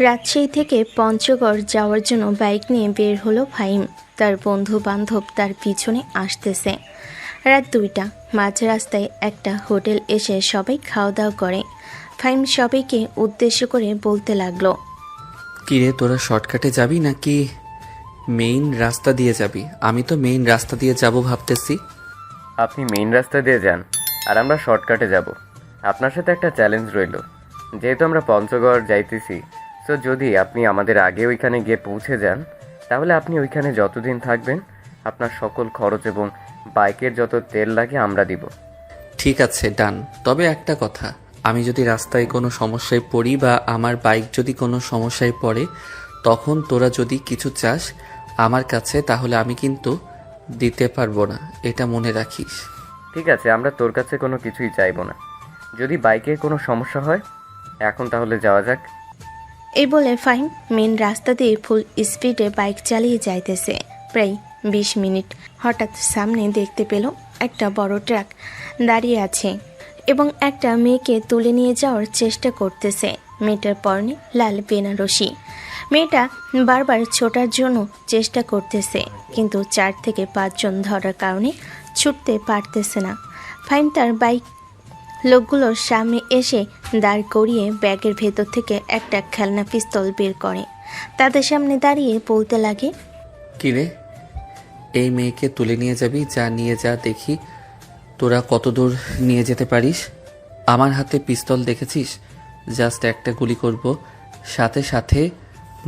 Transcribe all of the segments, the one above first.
রাজশাহী থেকে পঞ্চগড় যাওয়ার জন্য বাইক নিয়ে বের হলো ফাহিম। তার বন্ধু বান্ধব তার পিছনে আসতেছে। রাত 2টা, মাঝ রাস্তায় একটা হোটেল এসে সবাই খাওয়া দাওয়া করে। ফাহিম সবাইকে উদ্দেশ্য করে বলতে লাগলো, কিরে তোরা শর্টকাটে যাবি নাকি মেইন রাস্তা দিয়ে যাবি? আমি তো মেইন রাস্তা দিয়ে যাব ভাবতেছি। আপনি মেইন রাস্তা দিয়ে যান আর আমরা শর্টকাটে যাব। আপনার সাথে একটা চ্যালেঞ্জ রইল, যেহেতু আমরা পঞ্চগড় যাইতেছি, সো যদি আপনি আমাদের আগে ওইখানে গিয়ে পৌঁছে যান, তাহলে আপনি ওইখানে যতদিন থাকবেন আপনার সকল খরচ এবং বাইকের যত তেল লাগে আমরা দিব। ঠিক আছে, ডান। তবে একটা কথা, আমি যদি রাস্তায় কোনো সমস্যায় পড়ি বা আমার বাইক যদি কোনো সমস্যায় পড়ে, তখন তোরা যদি কিছু চাস আমার কাছে, তাহলে আমি কিন্তু দিতে পারবো না, এটা মনে রাখিস। ঠিক আছে, আমরা তোর কাছে কোনো কিছুই চাইবো না। যদি বাইকের কোনো সমস্যা হয় এখন তাহলে যাওয়া যাক। এই বলে ফাহিম মেন রাস্তা দিয়ে ফুল স্পিডে বাইক চালিয়ে যাইতেছে। প্রায় 20 মিনিট। হঠাৎ সামনে দেখতে পেল একটা বড় ট্রাক দাঁড়িয়ে আছে এবং একটা মেয়েকে তুলে নিয়ে যাওয়ার চেষ্টা করতেছে। মেয়েটার পরনে লাল বেনারসি। মেয়েটা বারবার ছোটার জন্য চেষ্টা করতেছে, কিন্তু 4 থেকে 5 জন ধরার কারণে ছুটতে পারতেছে না। ফাহিম তার বাইক লোকগুলোর সামনে এসে দাঁড় করিয়ে ব্যাগের ভেতর থেকে একটা খেলনা পিস্তল বের করে। তাদের সামনে দাঁড়িয়ে বলতে লাগে, কিরে, এই মেয়েকে তুলে নিয়ে যাবি? যা, নিয়ে যা, দেখি তোরা কত দূর নিয়ে যেতে পারিস। আমার হাতে পিস্তল দেখেছিস? জাস্ট একটা গুলি করব, সাথে সাথে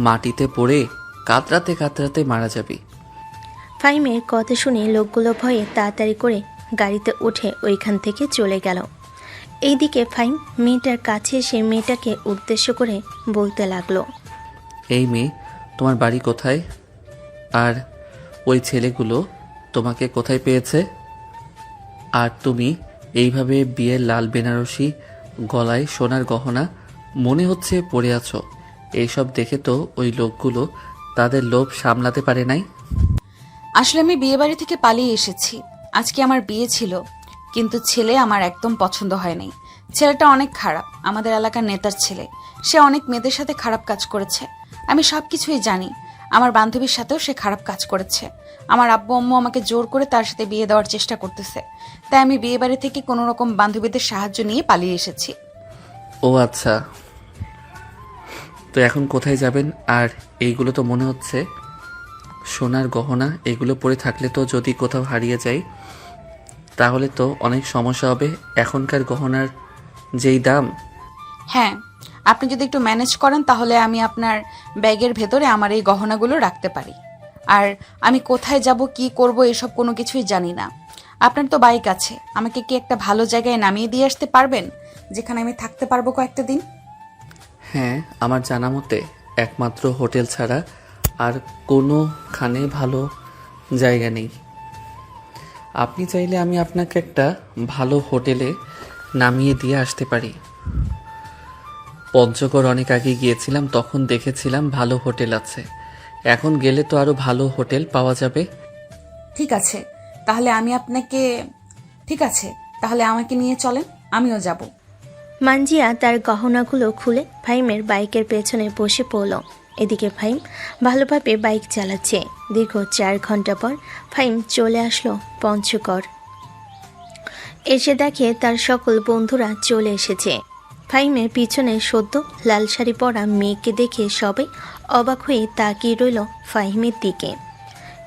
মাটিতে পড়ে কাতরাতে কাতরাতে মারা যাবি। ফাহিমের কথা শুনে লোকগুলো ভয়ে তাড়াতাড়ি করে গাড়িতে উঠে ওইখান থেকে চলে গেল। এইদিকে ফাহিম মেয়েটার কাছে এসে মেয়েটাকে উদ্দেশ্য করে বলতে লাগলো, এই মেয়ে, তোমার বাড়ি কোথায়? আর ওই ছেলেগুলো তোমাকে কোথায় পেয়েছে? আর তুমি এইভাবে বিয়ের লাল বেনারসি, গলায় সোনার গহনা মনে হচ্ছে পরে আছো, এইসব দেখে তো ওই লোকগুলো তাদের লোভ সামলাতে পারে নাই। আসলে আমি বিয়ে বাড়ি থেকে পালিয়ে এসেছি। আজকে আমার বিয়ে ছিল, কিন্তু ছেলে আমার একদম পছন্দ হয়নি। ছেলেটা অনেক খারাপ, আমাদের এলাকার নেতার ছেলে। সে অনেক মেয়েদের সাথে খারাপ কাজ করেছে, আমি সবকিছুই জানি। আমার বান্ধবীর সাথেও সে খারাপ কাজ করেছে। আমার আব্বু আম্মু আমাকে জোর করে তার সাথে বিয়ে দেওয়ার চেষ্টা করতেছে, তাই আমি বিয়ে বাড়ি থেকে কোনো রকম বান্ধবীদের সাহায্য নিয়ে পালিয়ে এসেছি। ও আচ্ছা, তো এখন কোথায় যাবেন? আর এইগুলো তো মনে হচ্ছে সোনার গহনা, এগুলো পরে থাকলে তো যদি কোথাও হারিয়ে যায় তাহলে তো অনেক সমস্যা হবে। এখনকার গহনার যেই দাম। হ্যাঁ, আপনি যদি একটু ম্যানেজ করেন তাহলে আমি আপনার ব্যাগের ভেতরে আমার এই গহনাগুলো রাখতে পারি। আর আমি কোথায় যাব, কি করব, এসব কোনো কিছুই জানি না। আপনার তো বাইক আছে, আমাকে কি একটা ভালো জায়গায় নামিয়ে দিয়ে আসতে পারবেন, যেখানে আমি থাকতে পারবো কয়েকটা দিন? হ্যাঁ, আমার জানা মতে একমাত্র হোটেল ছাড়া আর কোনোখানে ভালো জায়গা নেই। আপনি চাইলে আমি আপনাকে একটা ভালো হোটেলে নামিয়ে দিয়ে আসতে পারি। পঞ্চগড় অনেক আগে গিয়েছিলাম, তখন দেখেছিলাম ভালো হোটেল আছে। এখন গেলে তো আরো ভালো হোটেল পাওয়া যাবে। ঠিক আছে, তাহলে আমাকে নিয়ে চলেন, আমিও যাব। মানজিয়া তার গহনাগুলো খুলে ফাহিমের বাইকের পেছনে বসে পড়ল। এদিকে ফাহিম ভালোভাবে বাইক চালাচ্ছে। দীর্ঘ 4 ঘন্টা পর ফাহিম চলে আসলো পঞ্চগড়। এসে দেখে তার সকল বন্ধুরা চলে এসেছে। ফাহিমের পিছনে সদ্য লাল শাড়ি পরা মেয়েকে দেখে সবাই অবাক হয়ে তাকিয়ে রইল ফাহিমের দিকে।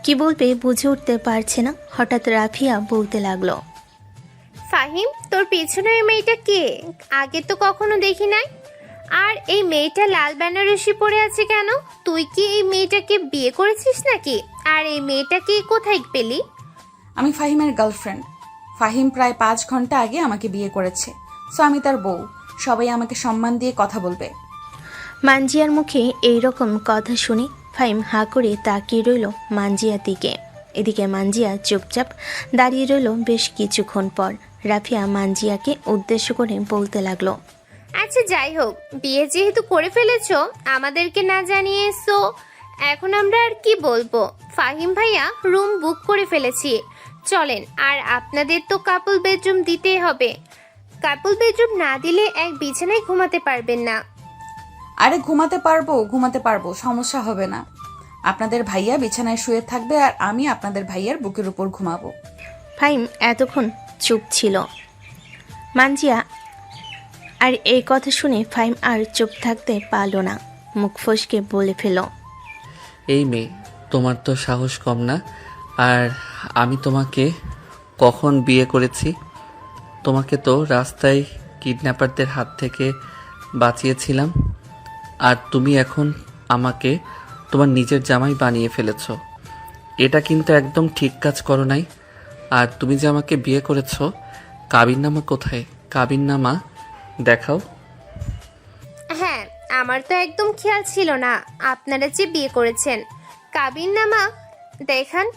কি বলবে বুঝে উঠতে পারছে না। হঠাৎ রাফিয়া বলতে লাগলো, ফাহিম, তোর পিছনে ওই মেয়েটা কে? আগে তো কখনো দেখি নাই। আর এই মেয়েটা লাল বেনারসি পরে আছে কেন? তুই কি এই মেয়েটাকে বিয়ে করেছিস নাকি? আর এই মেয়েটাকে কোথায় পেলি? আমি ফাহিমের গার্লফ্রেন্ড। ফাহিম প্রায় 5 ঘন্টা আগে আমাকে বিয়ে করেছে, সো আমি তার বউ। সবাই আমাকে সম্মান দিয়ে কথা বলবে। মানজিয়ার মুখে এই রকম কথা শুনে ফাহিম হাঁ করে তাকিয়ে রইল মানজিয়ার দিকে। এদিকে মানজিয়া চুপচাপ দাঁড়িয়ে রইল বেশ কিছুক্ষণ পর। রাফিয়া মানজিয়াকে উদ্দেশ্য করে বলতে লাগলো, আচ্ছা যাই হোক, বিয়ে যেহেতু করে ফেলেছো, আমাদেরকে না জানিয়ে, সো এখন আমরা আর কি বলবো। ফাহিম ভাইয়া রুম বুক করে ফেলেছি, চলেন। আর আপনাদের তো কাপল বেডরুম দিতেই হবে। কাপল বেডরুম না দিলে এক বিছানায় ঘুমাতে পারবেন না। আরে ঘুমাতে পারবো, সমস্যা হবে না। আপনাদের ভাইয়া বিছানায় শুয়ে থাকবে আর আমি আপনাদের ভাইয়ার বুকের উপর ঘুমাবো। ফাহিম এতক্ষণ চুপ ছিল। মানজিয়া আর এই কথা শুনে ফাহিম আর চুপ থাকতে পারল না, মুখ ফসকে বলে ফেল, এই মেয়ে, তোমার তো সাহস কম না। আর আমি তোমাকে কখন বিয়ে করেছি? তোমাকে তো রাস্তায় কিডন্যাপারদের হাত থেকে বাঁচিয়েছিলাম, আর তুমি এখন আমাকে তোমার নিজের জামাই বানিয়ে ফেলেছ। এটা কিন্তু একদম ঠিক কাজ করো নাই। আর তুমি যে আমাকে বিয়ে করেছ, কাবিননামা কোথায়? কাবিননামা দেখাও। হ্যাঁ, আমার তো একদম খেয়াল ছিল না আপনারা যে বিয়ে করেছেন। কাবিননামা দেখান।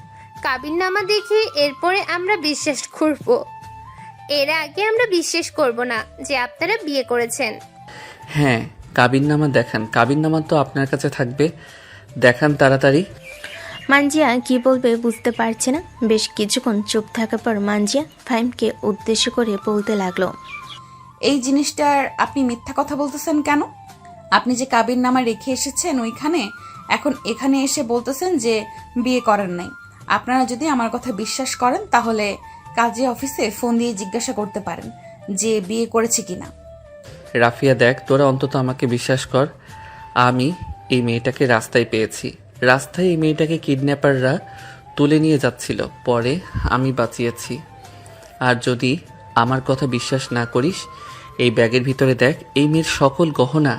কাবিননামা দেখে এরপরে আমরা বিশ্বাস করব। এর আগে আমরা বিশ্বাস করব না যে আপনারা বিয়ে করেছেন। হ্যাঁ, কাবিননামা দেখান। কাবিননামা তো আপনার কাছে থাকবে, দেখান তাড়াতাড়ি। মানজিয়া কি বলবে বুঝতে পারছে না। বেশ কিছুক্ষণ চুপ থাকার পর মানজিয়া ফাহিমকে উদ্দেশ্য করে বলতে লাগলো, এই জিনিসটার আপনি মিথ্যা কথা বলতেছেন কেন? আপনি যে কাবিননামা রেখে এসেছেন ওইখানে, এখন এখানে এসে বলতেছেন যে বিয়ে করেন নাই। আপনারা যদি আমার কথা বিশ্বাস করেন তাহলে কাজী অফিসে ফোন দিয়ে জিজ্ঞাসা করতে পারেন যে বিয়ে করেছে কিনা। রাফিয়া দেখ, তোরা অন্তত আমাকে বিশ্বাস কর। আমি এই মেয়েটাকে রাস্তায় পেয়েছি। রাস্তায় এই মেয়েটাকে কিডন্যাপাররা তুলে নিয়ে যাচ্ছিল, পরে আমি বাঁচিয়েছি। আর যদি আমার কথা বিশ্বাস না করিস, এই ব্যাগের ভিতরে দেখ, এই মেয়ের সকল গহনা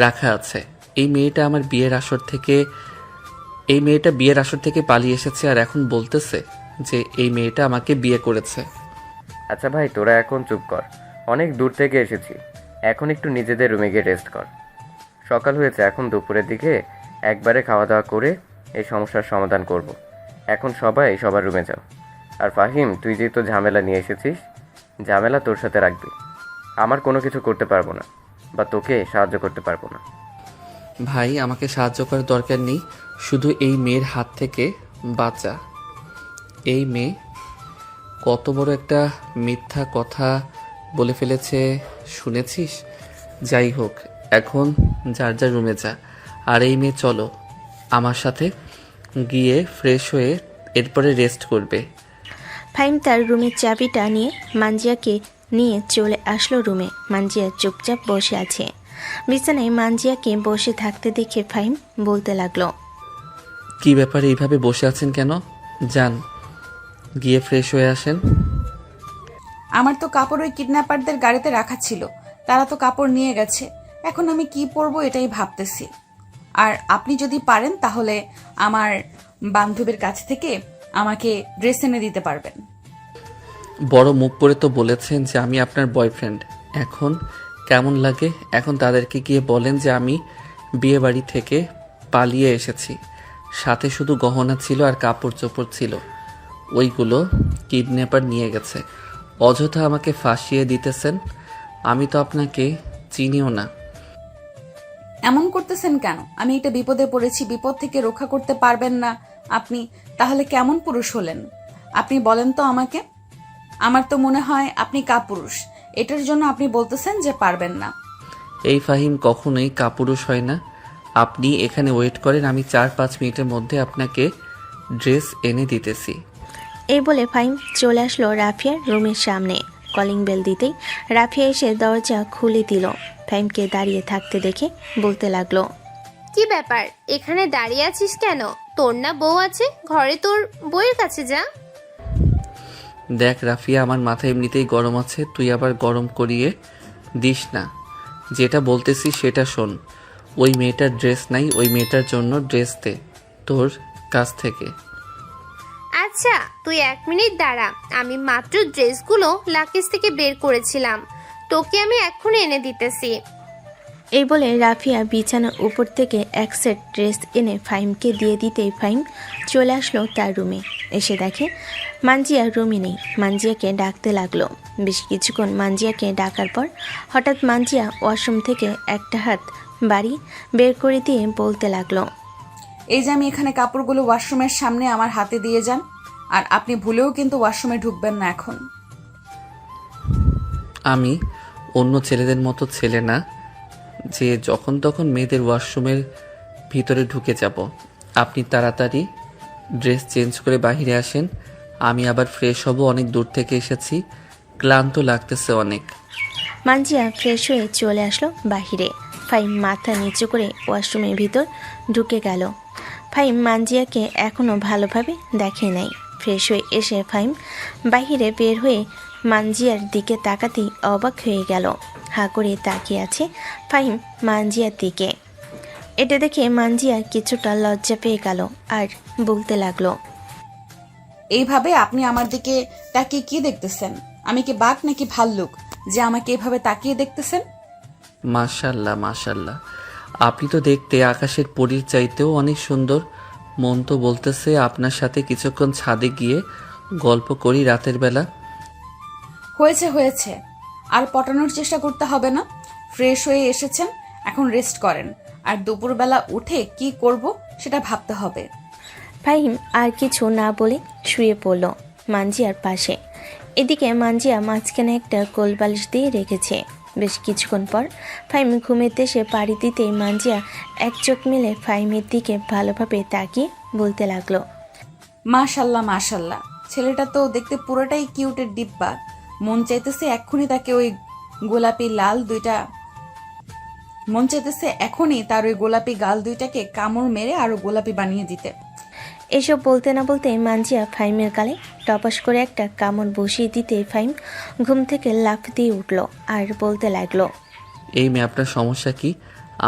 রাখা আছে। এই মেয়েটা বিয়ের আসর থেকে পালিয়ে এসেছে, আর এখন বলতেছে যে এই মেয়েটা আমাকে বিয়ে করেছে। আচ্ছা ভাই, তোরা এখন চুপ কর। অনেক দূর থেকে এসেছি, এখন একটু নিজেদের রুমে গিয়ে রেস্ট কর। সকাল হয়েছে, এখন দুপুরের দিকে একবারে খাওয়া দাওয়া করে এই সমস্যার সমাধান করব। এখন সবাই সবার রুমে যাও। আর ফাহিম, তুই যেহেতু ঝামেলা নিয়ে এসেছিস, ঝামেলা তোর সাথে রাখবি। আমার কোনো কিছু করতে পারবো না, বা তোকে সাহায্য করতে পারবো না। ভাই, আমাকে সাহায্য করার দরকার নেই, শুধু এই মেয়ের হাত থেকে বাঁচা। এই মেয়ে কত বড় একটা মিথ্যা কথা বলে ফেলেছে শুনেছিস? যাই হোক, এখন যার যার রুমে যা। আর এই মেয়ে চলো আমার সাথে, গিয়ে ফ্রেশ হয়ে এরপরে রেস্ট করবে। ফাহিম তার রুমের চাবিটা নিয়ে মানজিয়াকে নিয়ে চলে আসলো রুমে। মানজিয়া চুপচাপ বসে আছে। বিছানায় মানজিয়াকে বসে থাকতে দেখে ফাহিম বলতে লাগলো, কি ব্যাপারে এইভাবে বসে আছেন কেন? যান, গিয়ে ফ্রেশ হয়ে আসেন। আমার তো কাপড় ওই কিডন্যাপারদের গাড়িতে রাখা ছিল, তারা তো কাপড় নিয়ে গেছে। এখন আমি কি পরবো এটাই ভাবতেছি। আর আপনি যদি পারেন তাহলে আমার বান্ধবীর কাছ থেকে আমাকে ড্রেস এনে দিতে পারবেন। বড় মুখ করে তো বলেছেন যে আমি আপনার বয়ফ্রেন্ড। এখন কেমন লাগে? এখন তাদেরকে গিয়ে বলেন যে আমি বিয়ে বাড়ি থেকে পালিয়ে এসেছি, সাথে শুধু গহনা ছিল আর কাপড় চোপড় ছিল, ওইগুলো কিডন্যাপার নিয়ে গেছে। অযথা আমাকে ফাঁসিয়ে দিতেছেন। আমি তো আপনাকে চিনিও না। এমন করতেছেন কেন? আমি একটা বিপদে পড়েছি, বিপদ থেকে রক্ষা করতে পারবেন না আপনি? তাহলে কেমন পুরুষ হলেন আপনি বলেন তো আমাকে? আমার তো মনে হয় আপনি কাপুরুষ। এটার জন্য আপনি বলতেছেন যে পারবেন না। এই ফাহিম কখনোই কাপুরুষ হয় না। আপনি এখানে ওয়েট করেন, আমি 4-5 মিনিটের মধ্যে আপনাকে ড্রেস এনে দিতেছি। এই বলে ফাহিম চলে আসলো রাফিয়ার রুমের সামনে। কলিং বেল দিতেই রাফিয়া এসে দরজা খুলে দিল। ফাহিমকে দাঁড়িয়ে থাকতে দেখে বলতে লাগলো, কি ব্যাপার, এখানে দাঁড়িয়ে আছিস কেন? তোর না বউ আছে, ঘরে তোর বউয়ের কাছে যা। দেখ রাফিয়া, আমার মাথা এমনিতেই গরম আছে, তুই আবার গরম করিয়ে দিস না। যেটা বলতেছি সেটা শোন। ওই মেয়েটার ড্রেস নাই, ওই মেয়েটার জন্য ড্রেস দে তোর কাছ থেকে। আচ্ছা, তুই 1 মিনিট দাঁড়া। আমি মাত্র ড্রেসগুলো লাকেজ থেকে বের করেছিলাম, তোকে আমি এক্ষুনি এনে দিতেছি। এই বলে রাফিয়া বিছানার উপর থেকে এক সেট ড্রেস এনে ফাহিমকে দিয়ে দিতেই ফাহিম চলে আসলো তার রুমে। এসে দেখে মানজিয়া রুমে নেই। মানজিয়াকে ডাকতে লাগলো। বেশ কিছুক্ষণ মানজিয়াকে ডাকার পর হঠাৎ মানজিয়া ওয়াশরুম থেকে একটা হাত বাড়ি বের করে দিয়ে বলতে লাগলো, এই যে আমি এখানে কাপড়গুলো ওয়াশরুমের সামনে আমার হাতে দিয়ে যান। আর আপনি ভুলেও কিন্তু ওয়াশরুমে ঢুকবেন না এখন। আমি অন্য ছেলেদের মতো ছেলে না যে যখন তখন মেয়েদের ওয়াশরুমের ভিতরে ঢুকে যাব। আপনি তাড়াতাড়ি ড্রেস চেঞ্জ করে বাইরে আসেন, আমি আবার ফ্রেশ হব। অনেক দূর থেকে এসেছি, ক্লান্ত লাগতেছে অনেক। মানজিয়া ফ্রেশ হয়ে চলে আসলো বাহিরে। ফাহিম মাথা নিচু করে ওয়াশরুমের ভিতর ঢুকে গেল। ফাহিম মানজিয়াকে এখনও ভালোভাবে দেখে নাই। ফ্রেশ হয়ে এসে ফাহিম বাহিরে বের হয়ে মানজিয়ার দিকে তাকাতেই অবাক হয়ে গেল। হা করে তাকিয়ে আছে ফাহিম মানজিয়ার দিকে। এটা দেখে মানজিয়া কিছুটা লজ্জা পেয়ে গেল আর বলতে লাগলো, এইভাবে আপনি আমার দিকে তাকিয়ে কি দেখতেছেন? আমি কি বাঘ নাকি ভাল্লুক যে আমাকে এইভাবে তাকিয়ে দেখতেছেন? মাশাল্লাহ মাশাল্লাহ, আপনি তো দেখতে আকাশের পরীর চাইতেও অনেক সুন্দর। মন তো বলতেছে আপনার সাথে কিছুক্ষণ ছাদে গিয়ে গল্প করি রাতের বেলা। হয়েছে হয়েছে, আর পটানোর চেষ্টা করতে হবে না। ফ্রেশ হয়ে এসেছেন, এখন রেস্ট করেন। আর দুপুরবেলা উঠে কি করব সেটা ভাবতে হবে। ফাহিম আর কিছু না বলে শুয়ে পড়ল মানজিয়ার পাশে। এদিকে মানজিয়া মাঝখানে একটা কোলবালিশ দিয়ে রেখেছে। বেশ কিছুক্ষণ পর ফাহিম ঘুমের দেশে পাড়ি দিতেই মানজিয়া এক চোখ মেলে ফাহিমের দিকে ভালোভাবে তাকিয়ে বলতে লাগলো, মাশাল্লাহ মাশাল্লাহ, ছেলেটা তো দেখতে পুরোটাই কিউটের ডিব্বা। মন চাইতেছে এক্ষুনি তাকে ওই গোলাপি লাল দুইটা মন চাইতেছে এখনই তার ওই গোলাপি গাল দুইটাকে কামড় মেরে আরো গোলাপি বানিয়ে দিতে। এসব বলতে না বলতে মানজিয়া ফাহিমের গালে টপাস করে একটা কামড় বসিয়ে দিতে ফাহিম ঘুম থেকে লাফ দিয়ে উঠল আর বলতে লাগলো, এই মেয়ে, আপনার সমস্যা কি?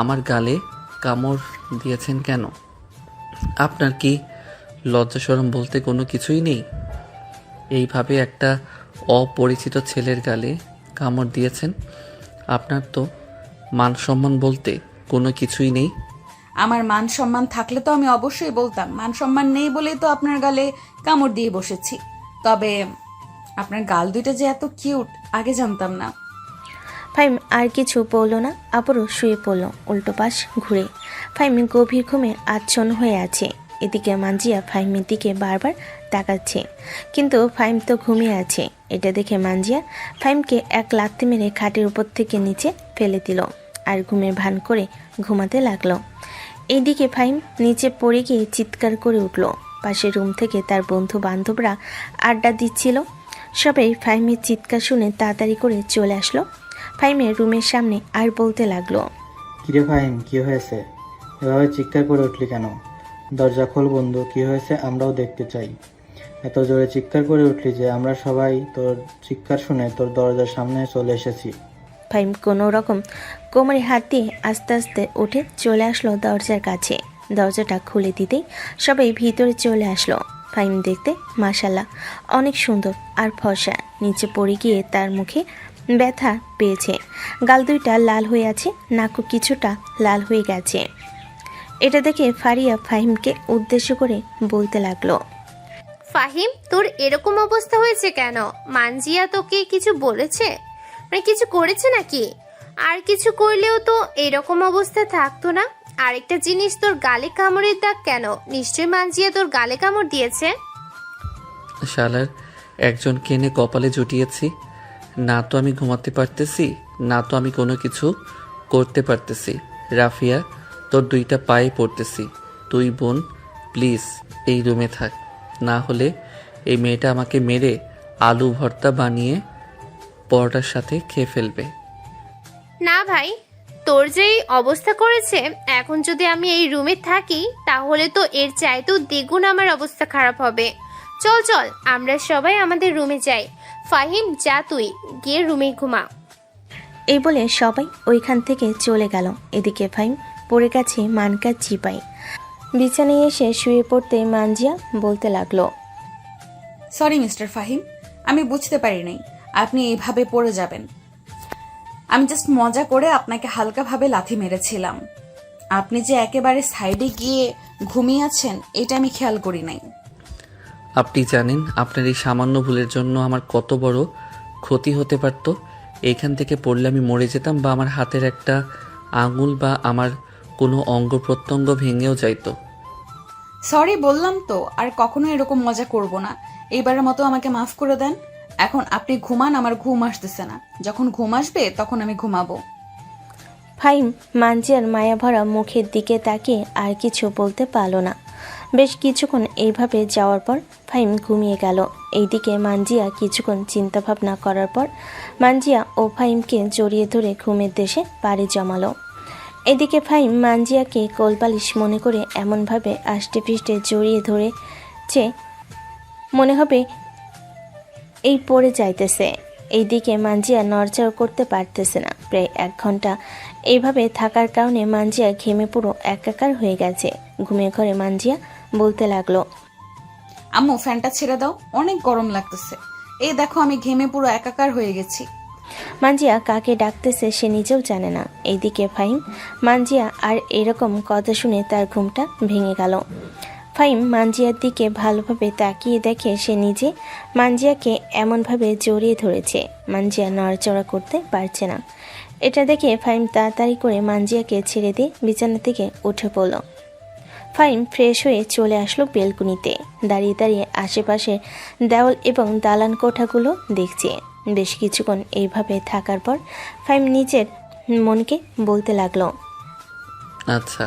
আমার গালে কামড় দিয়েছেন কেন? আপনার কি লজ্জা শরম বলতে কোনো কিছুই নেই? এইভাবে একটা অপরিচিত ছেলের গালে কামড় দিয়েছেন? আপনার তো মান সম্মান বলতে কোনো কিছুই নেই। আমার মান সম্মান থাকলে তো আমি অবশ্যই বলতাম। মান সম্মান নেই বলেই তো আপনার গালে কামড় দিয়ে বসেছি। তবে আপনার গাল দুইটা যে এত কিউট আগে জানতাম না। ফাহিম আর কিছু বলল না, আবারও শুয়ে পড়ল উল্টো পাশ ঘুরে। ফাহিম গভীর ঘুমে আচ্ছন্ন হয়ে আছে। এদিকে মানজিয়া ফাহিমের দিকে বারবার তাকাচ্ছে, কিন্তু ফাহিম তো ঘুমিয়ে আছে। এটা দেখে মানজিয়া ফাহিমকে এক লাথি মেরে খাটের উপর থেকে নিচে ফেলে দিল আর ঘুমের ভান করে ঘুমাতে লাগলো। এইদিকে ফাহিম নিচে পড়ে গিয়ে চিৎকার করে উঠল। পাশের রুম থেকে তার বন্ধু বান্ধবরা আড্ডা দিচ্ছিল। সবাই ফাহিমের চিৎকার শুনে তাড়াতাড়ি করে চলে আসলো ফাহিমের রুমের সামনে আর বলতে লাগলো, কিরে ফাহিম, কি হয়েছে? এভাবে চিৎকার করে উঠলি কেন? দরজা খোল বন্ধু, কি হয়েছে আমরাও দেখতে চাই। এত জোরে চিৎকার করে উঠলি যে আমরা সবাই তোর চিৎকার শুনে তোর দরজার সামনে চলে এসেছি। ফাহিম কোনো রকম কোমরে হাত দিয়ে আস্তে আস্তে উঠে চলে আসলো দরজার কাছে। দরজাটা খুলে দিতেই সবাই ভিতরে চলে আসলো। ফাহিম দেখতে মাশাল্লাহ অনেক সুন্দর আর ফর্সা। নিচে পড়ে গিয়ে তার মুখে ব্যথা পেয়েছে, গাল দুইটা লাল হয়ে আছে, নাকও কিছুটা লাল হয়ে গেছে। এটা দেখে ফারিয়া ফাহিমকে উদ্দেশ্য করে বলতে লাগলো, ফাহিম, তোর এরকম অবস্থা হয়েছে কেন? মানজিয়া তোকে কিছু বলেছে? মানে কিছু করেছে নাকি? আর কিছু করলেও তো এরকম অবস্থা থাকতো না। আরেকটা জিনিস, তোর গালে কামড়ের দাগ কেন? নিশ্চয়ই মানজিয়া তোর গালে কামড় দিয়েছে। শালার একজন কেনে কপালে জুটিয়েছি। না তো আমি ঘুমাতে পারতেছি, না তো আমি কোনো কিছু করতে পারতেছি। রাফিয়া, তোর দুইটা পায়ে পড়তেছি, তুই বোন প্লিজ এই রুমে থাক, না হলে এই মেয়েটা আমাকে মেরে আলু ভর্তা বানিয়ে পরোটার সাথে খেয়ে ফেলবে। না ভাই, তোর যে এই অবস্থা করেছে, এখন যদি আমি এই রুমে থাকি তাহলে তো এর চাইতেও দ্বিগুণ আমার অবস্থা খারাপ হবে। চল চল, আমরা সবাই আমাদের রুমে যাই। ফাহিম, যা তুই গিয়ে রুমে ঘুমা। এই বলে সবাই ওইখান থেকে চলে গেল। এদিকে ফাহিম পড়ে গেছে মানকা চিপাই। বিছানায় এসে শুয়ে পড়তে মানজিয়া বলতে লাগলো, সরি মিস্টার ফাহিম, আমি বুঝতে পারি নাই আপনি এইভাবে পড়ে যাবেন। আমি জাস্ট মজা করে আপনাকে হালকাভাবে লাথি মেরেছিলাম। আপনি যে একেবারে সাইডে গিয়ে ঘুমিয়ে আছেন এটা আমি খেয়াল করি নাই। আপনি জানেন আপনার এই সামান্য ভুলের জন্য আমার কত বড় ক্ষতি হতে পারত? এইখান থেকে পড়লে আমি মরে যেতাম, বা আমার হাতের একটা আঙুল বা আমার কোনো অঙ্গ প্রত্যঙ্গ ভেঙেও যাইতো। সরি বললাম তো, আর কখনো এরকম মজা করব না। এইবারের মতো আমাকে মাফ করে দেন। এখন আপনি ঘুমান, আমার ঘুম আসতেছে না। যখন ঘুম আসবে তখন আমি ঘুমাবো। ফাহিম মানজিয়ার মায়াভরা মুখের দিকে তাকিয়ে আর কিছু বলতে পারল না। বেশ কিছুক্ষণ এইভাবে যাওয়ার পর ফাহিম ঘুমিয়ে গেল। এইদিকে মানজিয়া কিছুক্ষণ চিন্তাভাবনা করার পর মানজিয়া ও ফাহিমকে জড়িয়ে ধরে ঘুমের দেশে পাড়ি জমালো। এদিকে ফাহিম মানজিয়াকে কোলবালিশ মনে করে এমনভাবে আষ্টে পৃষ্ঠে জড়িয়ে ধরেছে মনে হবে এই পড়ে যাইতেছে। এইদিকে মানজিয়া নড়চড় করতে পারতেছে না। প্রায় 1 ঘন্টা এইভাবে থাকার কারণে মানজিয়া ঘেমে পুরো একাকার হয়ে গেছে। ঘুমিয়ে ঘরে মানজিয়া বলতে লাগলো, আম্মু ফ্যানটা ছেড়ে দাও, অনেক গরম লাগতেছে। এই দেখো আমি ঘেমে পুরো একাকার হয়ে গেছি। মানজিয়া কাকে ডাকতেছে সে নিজেও জানে না। এইদিকে ফাহিম মানজিয়া আর এরকম কথা শুনে তার ঘুমটা ভেঙে গেল। ফাহিম মানজিয়ার দিকে ভালোভাবে তাকিয়ে দেখে সে নিজে মানজিয়াকে এমনভাবে জড়িয়ে ধরেছে মানজিয়া নড়াচড়া করতে পারছে না। এটা দেখে ফাহিম তাড়াতাড়ি করে মানজিয়াকে ছেড়ে দিয়ে বিছানা থেকে উঠে পড়ল। ফাহিম ফ্রেশ হয়ে চলে আসলো বেলকুনিতে। দাঁড়িয়ে দাঁড়িয়ে আশেপাশে দেওয়াল এবং দালান কোঠাগুলো দেখছে। বেশ কিছুক্ষণ এইভাবে থাকার পর ফাহিম নিজের মনকে বলতে লাগলো, আচ্ছা,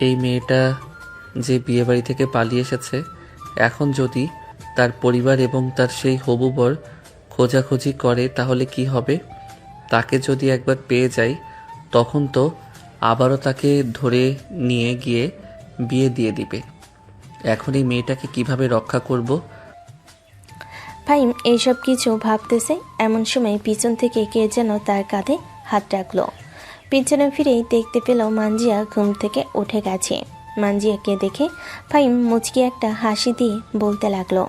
এই মেয়েটা যে বিয়েবাড়ি থেকে পালিয়ে এসেছে, এখন যদি তার পরিবার এবং তার সেই হবু বর খোঁজাখুঁজি করে তাহলে কি হবে? তাকে যদি একবার পেয়ে যাই তখন তো আবারও তাকে ধরে নিয়ে গিয়ে বিয়ে দিয়ে দিবে। এখন এই মেয়েটাকে কিভাবে রক্ষা করব? ফাহিম এইসব কিছু ভাবতেছে এমন সময় পিছন থেকে কে যেন তার কাঁধে হাত রাখলো। পিছনে ফিরেই দেখতে পেল মানজিয়া ঘুম থেকে উঠে গেছে। মানজিয়াকে দেখে ফাহিম মুচকি একটা হাসি দিয়ে বলতে লাগলো,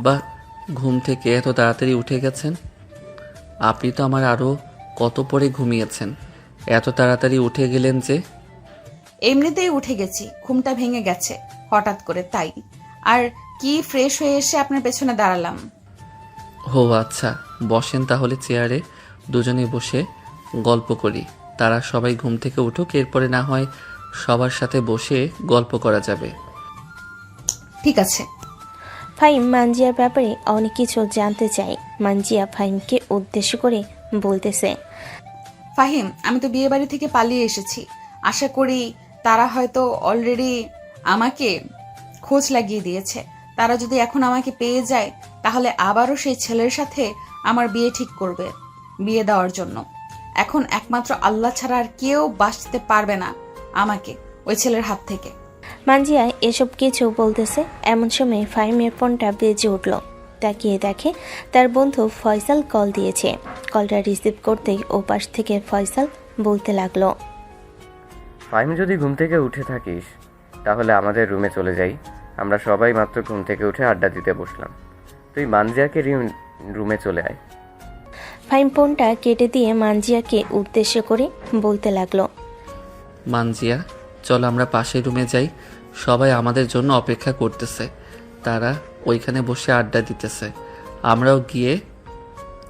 বাহ, ঘুম থেকে এত তাড়াতাড়ি উঠে গেছেন। আপনি তো আমার আরও কত পরে ঘুমিয়েছেন, এত তাড়াতাড়ি উঠে গেলেন যে? এমনিতেই উঠে গেছি, ঘুমটা ভেঙে গেছে হঠাৎ করে, তাই। আর কি ফ্রেশ হয়ে এসে আপনার পেছনে দাঁড়ালাম। ও আচ্ছা, বসেন তাহলে চেয়ারে, দুজনে বসে গল্প করি। তারা সবাই ঘুম থেকে উঠুক, এরপরে না হয় সবার সাথে বসে গল্প করা যাবে। ঠিক আছে। ফাহিম মানজিয়ার ব্যাপারে অনেক কিছু জানতে চাই। মানজিয়া ফাহিমকে উদ্দেশ্য করে বলতেছে, ফাহিম, আমি তো বিয়ে বাড়ি থেকে পালিয়ে এসেছি। আশা করি তারা হয়তো অলরেডি আমাকে খোঁজ লাগিয়ে দিয়েছে। তারা যদি এখন আমাকে পেয়ে যায় তাহলে আবারও সেই ছেলের সাথে আমার বিয়ে ঠিক করবে, বিয়ে দেওয়ার জন্য। এখন একমাত্র আল্লাহ ছাড়া আর কেউ বাঁচতে পারবে না আমাকে ওই ছেলের হাত থেকে। মানজিয়া এসব কিছু বলতেছে এমন সময় ফাহিমের ফোনটা বেজে উঠল। তাকিয়ে দেখে তার বন্ধু ফয়সাল কল দিয়েছে। কলটা রিসিভ করতেই ওপাশ থেকে ফয়সাল বলতে লাগলো, ফাহিম, যদি ঘুম থেকে উঠে থাকিস তাহলে আমাদের রুমে চলে যাই। আমরা সবাই মাত্র ঘুম থেকে উঠে আড্ডা দিতে বসলাম। তুই মানজিয়াকে রুমে চলে আয়। ফাহিম ফোনটা কেটে দিয়ে মানজিয়াকে উদ্দেশ্য করে বলতে লাগলো, মানজিয়া, চল আমরা পাশের রুমে যাই, সবাই আমাদের জন্য অপেক্ষা করতেছে। তারা ওইখানে বসে আড্ডা দিতেছে, আমরাও গিয়ে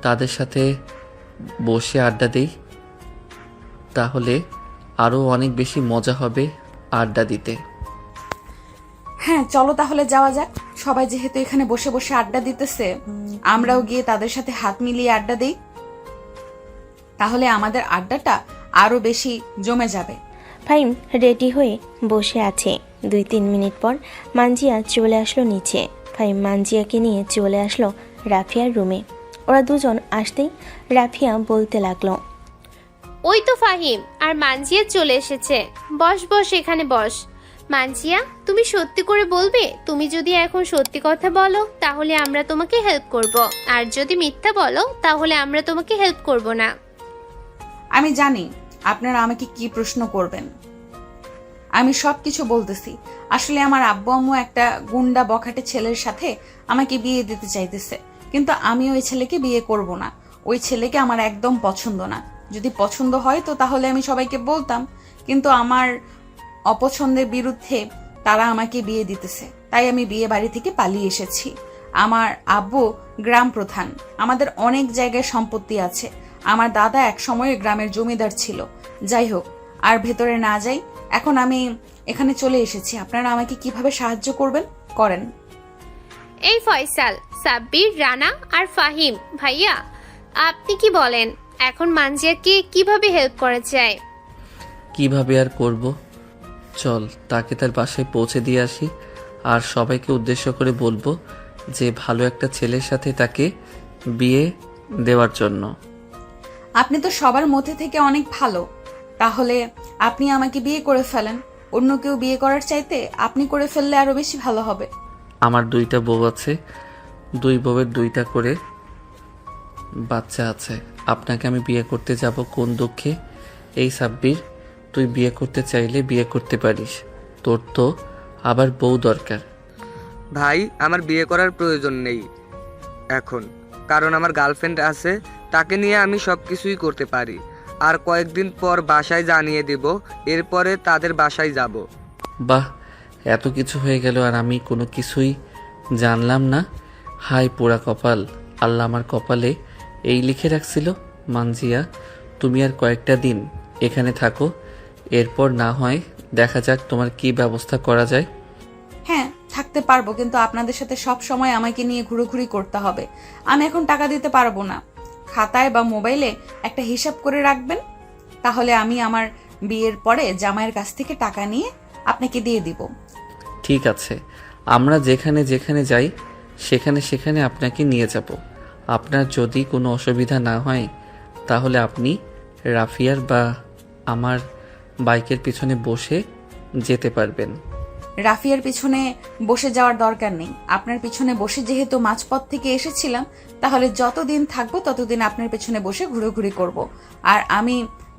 তাদের সাথে বসে আড্ডা দিই, তাহলে আরও অনেক বেশি মজা হবে আড্ডা দিতে। হ্যাঁ, চলো তাহলে যাওয়া যাক। সবাই যেহেতু এখানে বসে বসে আড্ডা দিতেছে, আমরাও গিয়ে তাদের সাথে হাত মিলিয়ে আড্ডা দিই, তাহলে আমাদের আড্ডাটা আরো বেশি জমে যাবে। ফাহিম রেডি হয়ে বসে আছে। 2-3 মিনিট পর মানজিয়া চলে আসলো নিচে। ফাহিম মানজিয়াকে নিয়ে চলে আসলো রাফিয়ার রুমে। ওরা দুজন আসতেই রাফিয়া বলতে লাগলো, ওই তো ফাহিম আর মানজিয়া চলে এসেছে। বস বস, এখানে বস। মানজিয়া, তুমি সত্যি করে বলবে? তুমি যদি এখন সত্যি কথা বলো তাহলে আমরা তোমাকে হেল্প করব, আর যদি মিথ্যা বলো তাহলে আমরা তোমাকে হেল্প করব না। আমি জানি আপনারা আমাকে কি প্রশ্ন করবেন, আমি সবকিছু বলতেছি। আসলে আমার আব্বু আম্মু একটা গুন্ডা বখাটে ছেলের সাথে আমাকে বিয়ে দিতে চাইতেছে, কিন্তু আমি ওই ছেলেকে বিয়ে করব না। ওই ছেলেকে আমার একদম পছন্দ না। যদি পছন্দ হয় তো তাহলে আমি সবাইকে বলতাম, কিন্তু আমার অপছন্দের বিরুদ্ধে তারা আমাকে বিয়ে দিতেছে, তাই আমি বিয়ে বাড়ি থেকে পালিয়ে এসেছি। আমার আব্বু গ্রাম প্রধান, আমাদের অনেক জায়গায় সম্পত্তি আছে। আমার দাদা এক সময় গ্রামের জমিদার ছিল। যাই হোক, আর ভেতরে না যাই, এখন আমি এখানে চলে এসেছি। আপনারা আমাকে কিভাবে সাহায্য করবেন করেন। এই ফয়সাল, সাব্বির, রানা আর ফাহিম ভাইয়া, আপনি কি বলেন এখন মানজিয়াকে কিভাবে হেল্প করা যায়? কিভাবে আর করব, চল তাকে তার বাসায় পৌঁছে দিয়ে আসি, আর সবাইকে উদ্দেশ্য করে বলবো যে ভালো একটা ছেলের সাথে তাকে বিয়ে দেওয়ার জন্য। আপনি তো সবার মধ্যে থেকে অনেক ভালো, তাহলে আপনি আমাকে বিয়ে করে ফেলেন। অন্য কেউ বিয়ে করার চাইতে আপনি করে ফেললে আরো বেশি ভালো হবে। আমার 2টা বউ আছে, 2 বউয়ের 2টা করে বাচ্চা আছে। আপনাকে আমি বিয়ে করতে যাব কোন দুঃখে? এই সাব্বির, তুই বিয়ে করতে চাইলে বিয়ে করতে পারিস, তোর তো আবার বউ দরকার। ভাই, আমার বিয়ে করার প্রয়োজন নেই এখন, কারণ আমার গার্লফ্রেন্ড আছে, তাকে নিয়ে আমি সব কিছুই করতে পারি। আর কয়েকদিন পর বাসায় জানিয়ে দেব, এরপরে তাদের বাসায় যাব। বাহ, এত কিছু হয়ে গেল আর আমি কোনো কিছুই জানলাম না। হাই পোড়া কপাল, আল্লাহ আমার কপালে এই লিখে রাখছিল। মানজিয়া, তুমি আর কয়েকটা দিন এখানে থাকো, এরপর না হয় দেখা যাক তোমার কি ব্যবস্থা করা যায়। হ্যাঁ, থাকতে পারবো, কিন্তু আপনাদের সাথে সব সময় আমাকে নিয়ে ঘুরোঘুরি করতে হবে। আমি এখন টাকা দিতে পারবো না। খাতায় বা মোবাইলে একটা হিসাব করে রাখবেন, তাহলে আমি আমার বিয়ের পরে জামাইয়ের কাছ থেকে টাকা নিয়ে আপনাকে দিয়ে দিব। ঠিক আছে, আমরা যেখানে যেখানে যাই সেখানে সেখানে আপনাকে নিয়ে যাব। আপনার যদি কোনো অসুবিধা না হয় তাহলে আপনি রাফিয়ার বা আমার বাইকের পিছনে বসে যেতে পারবেন। রাফিয়ার পিছনে বসে যাওয়ার দরকার নেই। আপনার পিছনে বসে যেহেতু মাঝপথ থেকে এসেছিলাম, তাহলে যতদিন থাকবো ততদিন আপনার পিছনে বসে ঘুরোঘুরি করব। আর আমি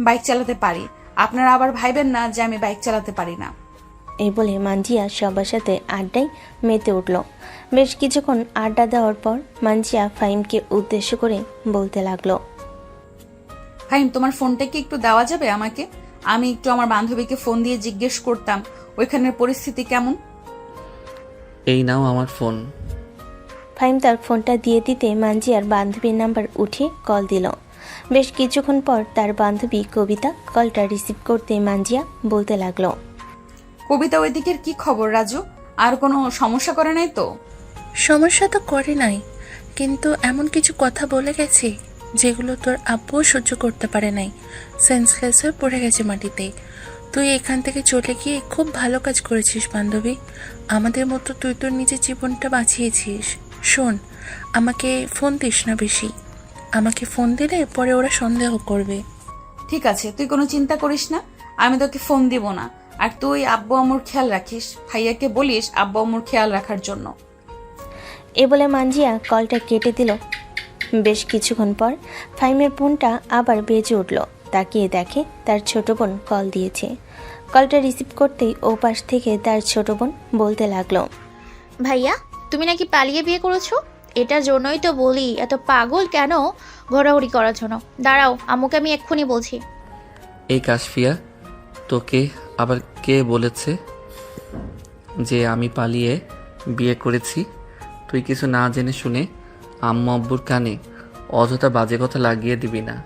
বাইক চালাতে পারি, আপনারা আবার ভাইবেন না যে আমি বাইক চালাতে পারি না। এই বলে মানজিয়া সবার সাথে আড্ডায় মেতে উঠল। বেশ কিছুক্ষণ আড্ডা দেওয়ার পর মানজিয়া ফাহিমকে উদ্দেশ্য করে বলতে লাগলো, ফাহিম, তোমার ফোনটা কি একটু দেওয়া যাবে আমাকে? আমি একটু আমার বান্ধবীকে ফোন দিয়ে জিজ্ঞেস করতাম ওইখানের পরিস্থিতি কেমন। এই নাও আমার ফোন। ফাহিম তার ফোনটা দিয়ে দিতে মানজিয়ার বান্ধবীর নাম্বার উঠে কল দিল। বেশ কিছুক্ষণ পর তার বান্ধবী কবিতা কলটা রিসিভ করতে মানজিয়া বলতে লাগলো, কবিতা, ওই দিকের কি খবর রাজু? আর কোনো সমস্যা করে নাই তো? সমস্যা তো করে নাই, কিন্তু এমন কিছু কথা বলে গেছে যেগুলো তোর আব্বুও সহ্য করতে পারে নাই। সেন্সলেস হয়ে পড়ে গেছে মাটিতে। তুই এখান থেকে চলে গিয়ে খুব ভালো কাজ করেছিস বান্ধবী। আমাদের মতো তুই তোর নিজের জীবনটা বাঁচিয়েছিস। শোন, আমাকে ফোন দিস না বেশি। আমাকে ফোন দিলে পরে ওরা সন্দেহ করবে। ঠিক আছে, তুই কোনো চিন্তা করিস না, আমি তোকে ফোন দিব না। আর তুই আব্বু আম্মুর খেয়াল রাখিস, ভাইয়াকে বলিস আব্বু আম্মুর খেয়াল রাখার জন্য। এ বলে মানজিয়া কলটা কেটে দিল। বেশ কিছুক্ষণ পর ফাহিমের ফোনটা আবার বেজে উঠল। তাকিয়ে দেখে তার ছোট বোন কল দিয়েছে। কলটা রিসিভ করতেই ও পাশ থেকে তার ছোট বোন বলতে লাগলো, ভাইয়া, তুমি নাকি পালিয়ে বিয়ে করেছো? এটার জন্যই তো বলি এত পাগল কেন ঘোরাঘুরি করার জন্য। দাঁড়াও, আম্মুকে আমি এক্ষুনি বলছি। এই কাশফিয়া, তোকে আবার কে বলেছে যে আমি পালিয়ে বিয়ে করেছি? তুই কিছু না জেনে শুনে আম্মু আব্বুর কানে অযথা বাজে কথা লাগিয়ে দিবি না।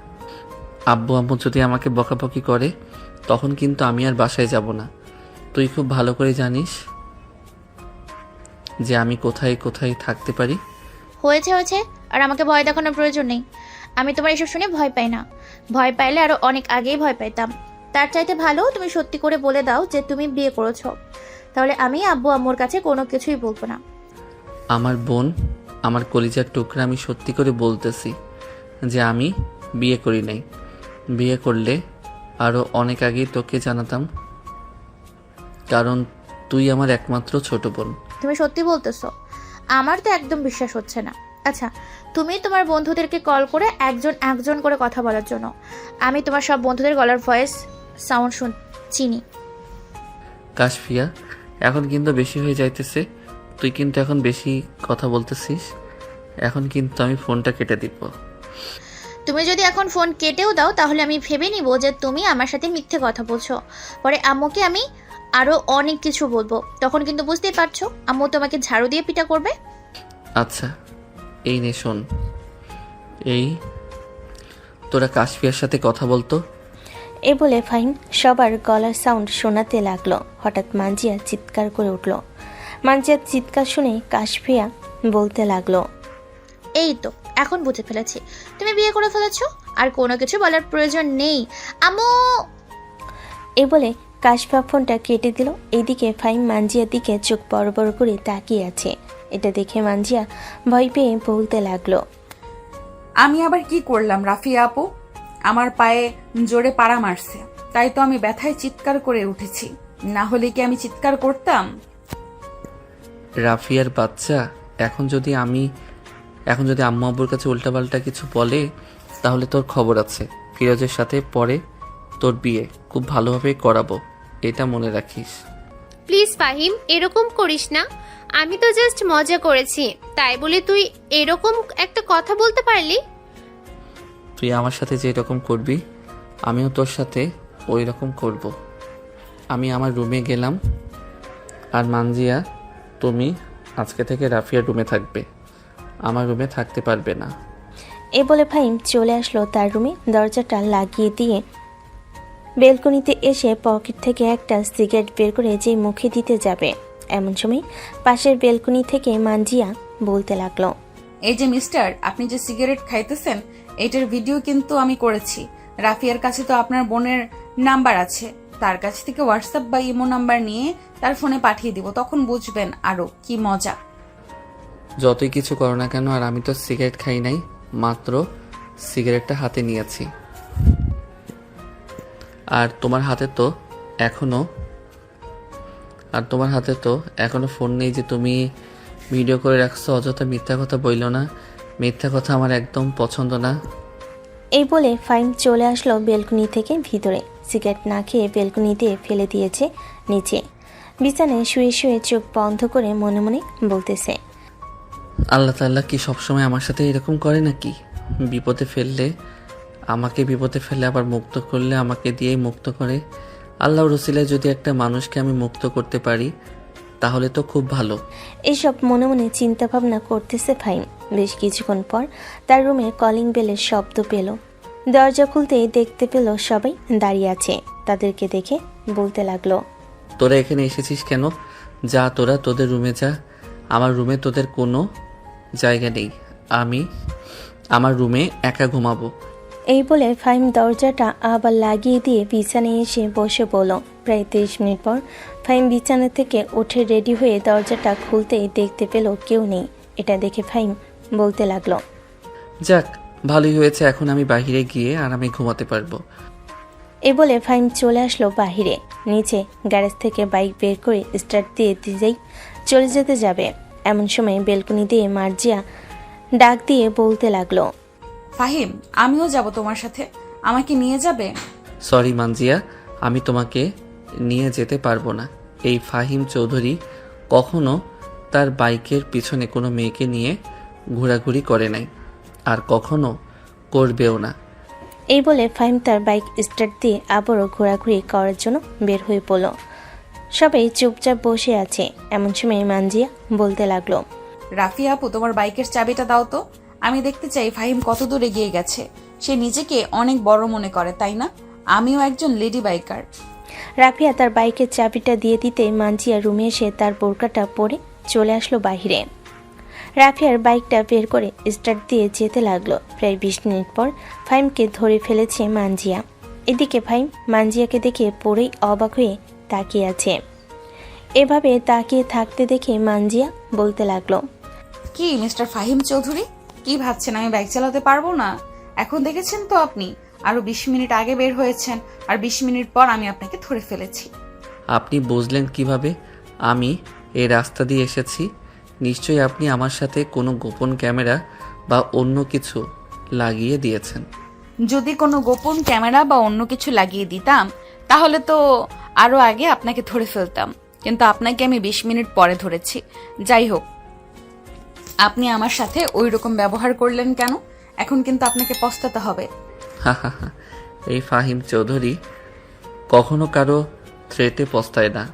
আব্বু আম্মু যদি আমাকে বকাবকি করে তখন কিন্তু আমি আর বাসায় যাব না। তুই খুব ভালো করে জানিস যে আমি কোথায় কোথায় থাকতে পারি। হয়েছে হয়েছে, আর আমাকে ভয় দেখানোর প্রয়োজন নেই। আমি তোমার এসব শুনে ভয় পাই না। ভয় পাইলে আরো অনেক আগেই ভয় পাইতাম। তার চাইতে ভালো তুমি সত্যি করে বলে দাও যে তুমি বিয়ে করেছো, তাহলে আমি আব্বু আম্মুর কাছে কোনো কিছুই বলবো না। আমার বোন, আমার কলিজার টুকরা, আমি সত্যি করে বলতেছি যে আমি বিয়ে করি নাই। বিয়ে করলে আরও অনেক আগেই তোকে জানাতাম, কারণ তুই আমার একমাত্র ছোট বোন। তুমি সত্যি বলতেছো? আমার তো একদম বিশ্বাস হচ্ছে না। আচ্ছা, তুমি তোমার বন্ধুদেরকে কল করে একজন একজন করে কথা বলার জন্য। আমি তোমার সব বন্ধুদের গলার ভয়েস সাউন্ড চিনি। কাশফিয়া, এখন কিন্তু বেশি হয়ে যাইতেছে। তুই কিন্তু এখন বেশি কথা বলতেছিস। এখন কিন্তু আমি ফোনটা কেটে দিব। তুমি যদি এখন ফোন কেটেও দাও তাহলে আমি ভেবে নিব যে তুমি আমার সাথে মিথ্যে কথা বলছো। পরে আম্মুকে আমি আরো অনেক কিছু বলবো, তখন কিন্তু বুঝতেই পারছো আম্মু তোমাকে ঝাড়ু দিয়ে পিটা করবে। আচ্ছা, এই নে শোন। এই তোরা কাশফিয়ার সাথে কথা বলতো। এ বলে ফাহিম সবার গলার সাউন্ড শোনাতে লাগলো। হঠাৎ মানজিয়া চিৎকার করে উঠল। মানজিয়ার চিৎকার শুনে কাশফিয়া বলতে লাগলো। এই তো এখন বুঝে ফেলেছি তুমি বিয়ে করে ফেলেছো, আর কোনো কিছু বলার প্রয়োজন নেই। আম্মু! এ বলে কাশফা ফোনটা কেটে দিল। এইদিকে ফাহিম মানজিয়ার দিকে চোখ বড় বড় করে তাকিয়ে আছে। এটা দেখে মানজিয়া ভয় পেয়ে বলতে লাগলো। আমি আবার কি করলাম রাফিয়া আপু? আমার পায়ে জোরে পাড়া মারছে, তাই তো আমি ব্যথায় চিৎকার করে উঠেছি, না হলে কি আমি চিৎকার করতাম? রাফিয়ার বাচ্চা, এখন যদি আম্মু আব্বুর কাছে উল্টাপাল্টা কিছু বলে তাহলে তোর খবর আছে। ফিরোজের সাথে পরে তোর বিয়ে খুব ভালোভাবে করাবো, এটা মনে রাখিস। প্লিজ ফাহিম, এরকম করিস না। আমি তো জাস্ট মজা করেছি, তাই বলে তুই এরকম একটা কথা বলতে পারলি? তুই আমার সাথে যে এরকম করবি আমিও তোর সাথে ওই রকম করব। আমি আমার রুমে গেলাম। আর মানজিয়া, তুমি আজকে থেকে রাফিয়ার রুমে থাকবে, আমার রুমে থাকতে পারবে না। এ বলে ফাহিম চলে আসলো তার রুমে। দরজাটা লাগিয়ে দিয়ে বেলকনিতে এসে পকেট থেকে একটা সিগারেট বের করে যে মুখে দিতে যাবে, এমন সময় পাশের বেলকনি থেকে মানজিয়া বলতে লাগলো। এই যে মিস্টার, আপনি যে সিগারেট খাইতেছেন এটার ভিডিও কিন্তু আমি করেছি। রাফিয়ার কাছে তো আপনার বোনের নাম্বার আছে, তার কাছ থেকে হোয়াটসঅ্যাপ বা ইমো নাম্বার নিয়ে তার ফোনে পাঠিয়ে দিব, তখন বুঝবেন আরো কি মজা। যতই কিছু করো না কেন, আর আমি তো সিগারেট খাই নাই, মাত্র সিগারেটটা হাতে নিয়েছি। আর তোমার হাতে তো এখনো ফোন নেই যে তুমি ভিডিও করে রাখছো। অযথা মিথ্যা কথা বইলো না, মিথ্যা কথা আমার একদম পছন্দ না। এই বলে ফাহিম চলে আসলো বেলকনি থেকে ভিতরে। সিগারেট না খেয়ে বেলকনিতে ফেলে দিয়েছে নিচে। বিছানায় শুয়ে শুয়ে চোখ বন্ধ করে মনে মনে বলতেছে, আল্লাহ তাআলা কি সবসময় আমার সাথে এরকম করে নাকি? আমাকে বিপদে ফেলে আবার মুক্ত করলে আমাকে দিয়েই মুক্ত করে। আল্লাহর রসিলায় যদি একটা মানুষকে আমি মুক্ত করতে পারি তাহলে তো খুব ভালো। এইসব মনে মনে চিন্তা ভাবনা করতেছে ফাহিম। বেশ কিছুক্ষণ পর তার রুমে কলিং বেলের শব্দ পেল। দরজা খুলতেই দেখতে পেল সবাই দাঁড়িয়ে আছে। তাদেরকে দেখে বলতে লাগলো, তোরা এখানে এসেছিস কেন? যা তোরা তোদের রুমে যা, আমার রুমে তোদের কোনো জায়গা নেই। আমি আমার রুমে একা ঘুমাবো। এই বলে ফাহিম দরজাটা আবার লাগিয়ে দিয়ে বিছানায় এসে বসে পড়ল। প্রায় 30 মিনিট পর ফাহিম বিছানা থেকে উঠে রেডি হয়ে দরজাটা খুলতেই দেখতে পেল কেউ নেই। এটা দেখে ফাহিম বলতে লাগলো, যাক ভালোই হয়েছে, এখন আমি বাইরে গিয়ে আরামে ঘুমাতে পারবো। এ বলে ফাহিম চলে আসলো বাহিরে। নিচে গ্যারেজ থেকে বাইক বের করে স্টার্ট দিয়ে দিয়েই চলে যেতে যাবে, এমন সময় বেলকনি দিয়ে মার্জিয়া ডাক দিয়ে বলতে লাগলো, ফাহিম, আমিও যাব তোমার সাথে, আমাকে নিয়ে যাবে? সরি মানজিয়া, আমি তোমাকে নিয়ে যেতে পারবো না। এই ফাহিম চৌধুরী কখনো তার বাইকের পিছনে কোনো মেয়েকে নিয়ে ঘোরাঘুরি করে নাই, আর কখনো করবেও না। এই বলে ফাহিম তার বাইক স্টার্ট দিয়ে আবারও ঘোরাঘুরি করার জন্য বের হয়ে পড়ল। সবাই চুপচাপ বসে আছে, এমন সময় মানজিয়া বলতে লাগলো, রাফিয়া আপু, তোমার বাইকের চাবিটা দাও তো, আমি দেখতে চাই ফাহিম কত দূর এগিয়ে গেছে। সে নিজেকে অনেক বড় মনে করে, তাই না? আমিও একজন লেডি বাইকার। রাফিয়া তার বাইকের চাবিটা দিয়ে দিতে মানজিয়া রুমে এসে তার বোরকাটা পরে চলে আসলো বাহিরে। রাফিয়ার বাইকটা বের করে স্টার্ট দিয়ে যেতে লাগলো। প্রায় 20 মিনিট পর ফাহিমকে ধরে ফেলেছে মানজিয়া। এদিকে ফাহিম মানজিয়াকে দেখে পুরোই অবাক হয়ে তাকিয়ে আছে। এভাবে তাকিয়ে থাকতে দেখে মানজিয়া বলতে লাগলো, কি মিস্টার ফাহিম চৌধুরী, কি ভাবছেন আমি বাইক চালাতে পারবো না? এখন দেখেছেন তো আপনি, আরো 20 মিনিট আগে বের হয়েছেন, আর 20 মিনিট পর আমি আপনাকে ধরে ফেলেছি। আপনি বুঝলেন কিভাবে আমি এই রাস্তা দিয়ে এসেছি? নিশ্চয়ই আপনি আমার সাথে কোনো গোপন ক্যামেরা বা অন্য কিছু লাগিয়ে দিয়েছেন। যদি কোনো গোপন ক্যামেরা বা অন্য কিছু লাগিয়ে দিতাম তাহলে তো আরো আগে আপনাকে ধরে ফেলতাম, কিন্তু আপনাকে আমি 20 মিনিট পরে ধরেছি। যাই হোক, আপনি আমার সাথে ওই রকম ব্যবহার করলেন কেন? এখন কিন্তু আপনাকে পস্তাতে হবে। এই ফাহিম চৌধুরী কখনো কারো থ্রেটে পস্তায় না,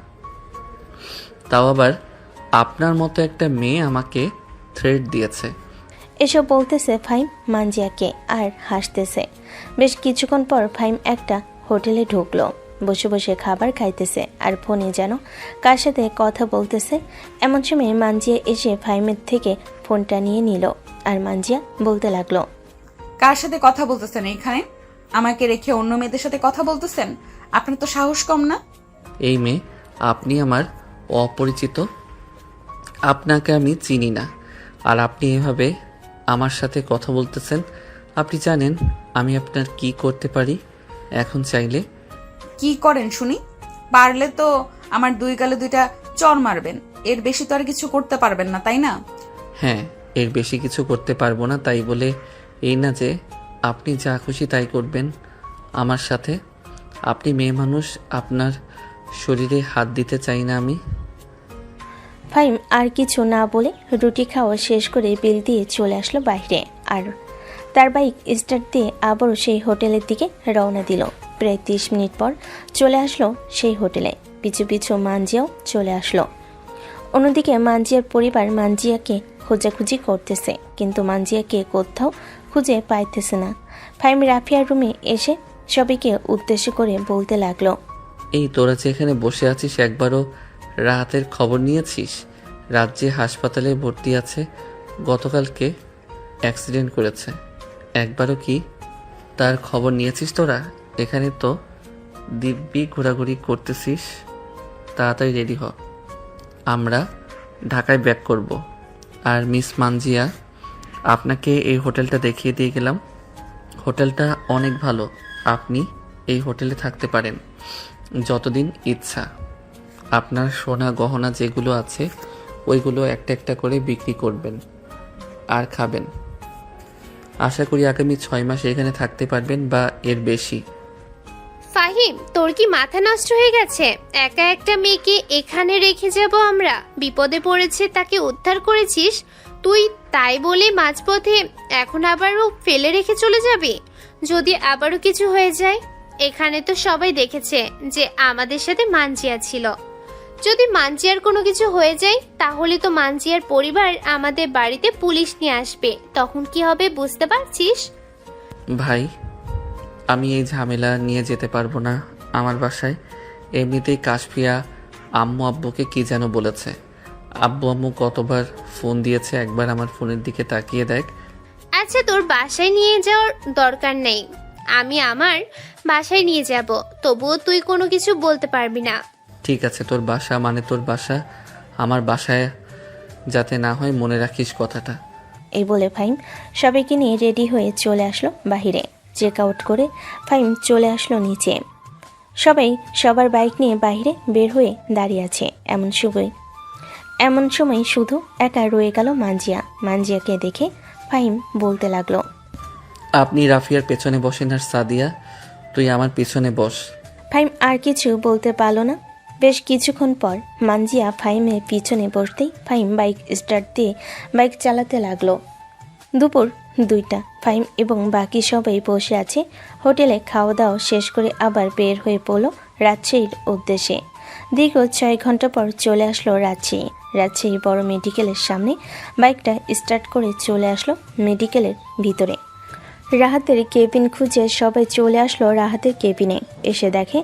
তাও আবার আপনার মতো একটা মেয়ে আমাকে থ্রেট দিয়েছে। এসব বলতেছে ফাহিম মানজিয়াকে আর হাসতেছে। বেশ কিছুক্ষণ পর ফাহিম একটা হোটেলে ঢুকলো। বসে বসে খাবার খাইতেছে আর ফোনে যেন কার সাথে কথা বলতেছে। এমন সময় মানজিয়া এসে ফাহিমের থেকে ফোনটা নিয়ে নিল আর মানজিয়া বলতে লাগলো, কার সাথে কথা বলতেছেন এখানে? আমাকে রেখে অন্য মেয়েদের সাথে কথা বলতেছেন? আপনার তো সাহস কম না? এই মেয়ে, আপনি আমার অপরিচিত, আপনাকে আমি চিনি না, আর আপনি এভাবে আমার সাথে কথা বলতেছেন। আপনি জানেন আমি আপনার কি করতে পারি এখন চাইলে? কি করেন শুনি? পারলে তো আমার দুই গালে দুইটা চড় মারবেন, এর বেশি তো আর কিছু করতে পারবেন না, তাই না? হ্যাঁ, এর বেশি কিছু করতে পারবো না, তাই বলে এই না যে আপনি যা খুশি তাই করবেন আমার সাথে। আপনি মেয়ে মানুষ, আপনার শরীরে হাত দিতে চাই না আমি। ফাহিম আর কিছু না বলে রুটি খাওয়া শেষ করে বিল দিয়ে চলে আসলো বাইরে আর তার বাইক স্টার্ট দিয়ে আবারও সেই হোটেলের দিকে রওনা দিল। প্রায় 30 মিনিট পর চলে আসলো সেই হোটেলে। পিছু পিছু মানজিয়াও চলে আসলো। অন্যদিকে মানজিয়ার পরিবার মানজিয়াকে খোঁজাখুঁজি করতেছে, কিন্তু মানজিয়াকে কোথাও খুঁজে পাইতেছে না। ফাহিম রাফিয়ার রুমে এসে সবাইকে উদ্দেশ্য করে বলতে লাগলো, এই তোরা যে এখানে বসে আছিস, একবারও রাহাতের খবর নিয়েছিস? রাত যে হাসপাতালে ভর্তি আছে, গতকালকে অ্যাক্সিডেন্ট করেছে, একবারও কি তার খবর নিয়েছিস তোরা? এখানে তো দিব্যি ঘোরাঘুরি করতেছিস। তাড়াতাড়ি রেডি হ, আমরা ঢাকায় ব্যাক করব। আর মিস মানজিয়া, আপনাকে এই হোটেলটা দেখিয়ে দিয়ে গেলাম। হোটেলটা অনেক ভালো, আপনি এই হোটেলে থাকতে পারেন যতদিন ইচ্ছা। আপনার সোনা গহনা যেগুলো আছে ওইগুলো একটা একটা করে বিক্রি করবেন আর খাবেন। আশা করি আগামী 6 মাস এখানে থাকতে পারবেন বা এর বেশি। ফাহিম, তোর কি মাথা নষ্ট হয়ে গেছে? একা একটা মেয়েকে এখানে রেখে যাব আমরা? বিপদে পড়েছে, তাকে উদ্ধার করেছিস তুই, তাই বলে মাঝপথে এখন আবারও ফেলে রেখে চলে যাবি? যদি আবারও কিছু হয়ে যায়? এখানে তো সবাই দেখেছে যে আমাদের সাথে মানজিয়া ছিল। যদি মানজিয়ার কোনো কিছু হয়ে যায় তাহলে তো মানজিয়ার পরিবার আমাদের বাড়িতে পুলিশ নিয়ে আসবে, তখন কি হবে বুঝতে পারছিস? ভাই, আমি এই ঝামেলা নিয়ে যেতে পারবো না আমার বাসায়। এমনিতেই কাশফিয়া আম্মু আব্বুকে কি যেন বলেছে। আব্বু আম্মু কতবার ফোন দিয়েছে, একবার আমার ফোনের দিকে তাকিয়ে দেখ। আচ্ছা, তোর বাসায় নিয়ে যাওয়ার দরকার নেই, আমি আমার বাসায় নিয়ে যাব, তবুও তুই কোনো কিছু বলতে পারবি না। ঠিক আছে, তোর বাসা মানে তোর বাসা, আমার বাসায় যাতে না হয় মনে রাখিস কথাটা। এই বলে ফাহিম সবাইকে নিয়ে রেডি হয়ে চলে আসলো বাহিরে। চেক আউট করে ফাহিম চলে আসলো নিচে। সবাই সবার বাইক নিয়ে বাইরে বের হয়ে দাঁড়িয়ে আছে। এমন সময় শুধু একা রয়ে গেল মানজিয়া। মানজিয়াকে দেখে ফাহিম বলতে লাগলো, আপনি রাফিয়ার পেছনে বসেন আর সাদিয়া তুই আমার পেছনে বস। ফাহিম আর কিছু বলতে পারল না। বেশ কিছুক্ষণ পর মানজিয়া ফাহিমের পিছনে বসতেই ফাহিম বাইক স্টার্ট দিয়ে বাইক চালাতে লাগলো। দুপুর 2টা। ফাহিম এবং বাকি সবাই বসে আছে হোটেলে। খাওয়া দাওয়া শেষ করে আবার বের হয়ে পড়ল রাজশাহীর উদ্দেশ্যে। দীর্ঘ 6 ঘন্টা পর চলে আসলো রাজশাহী বড় মেডিকেলের সামনে বাইকটা স্টার্ট করে চলে আসলো মেডিকেলের ভিতরে। রাহাতের কেবিন খুঁজে সবাই চলে আসলো রাহাতের কেবিনে। এসে দেখে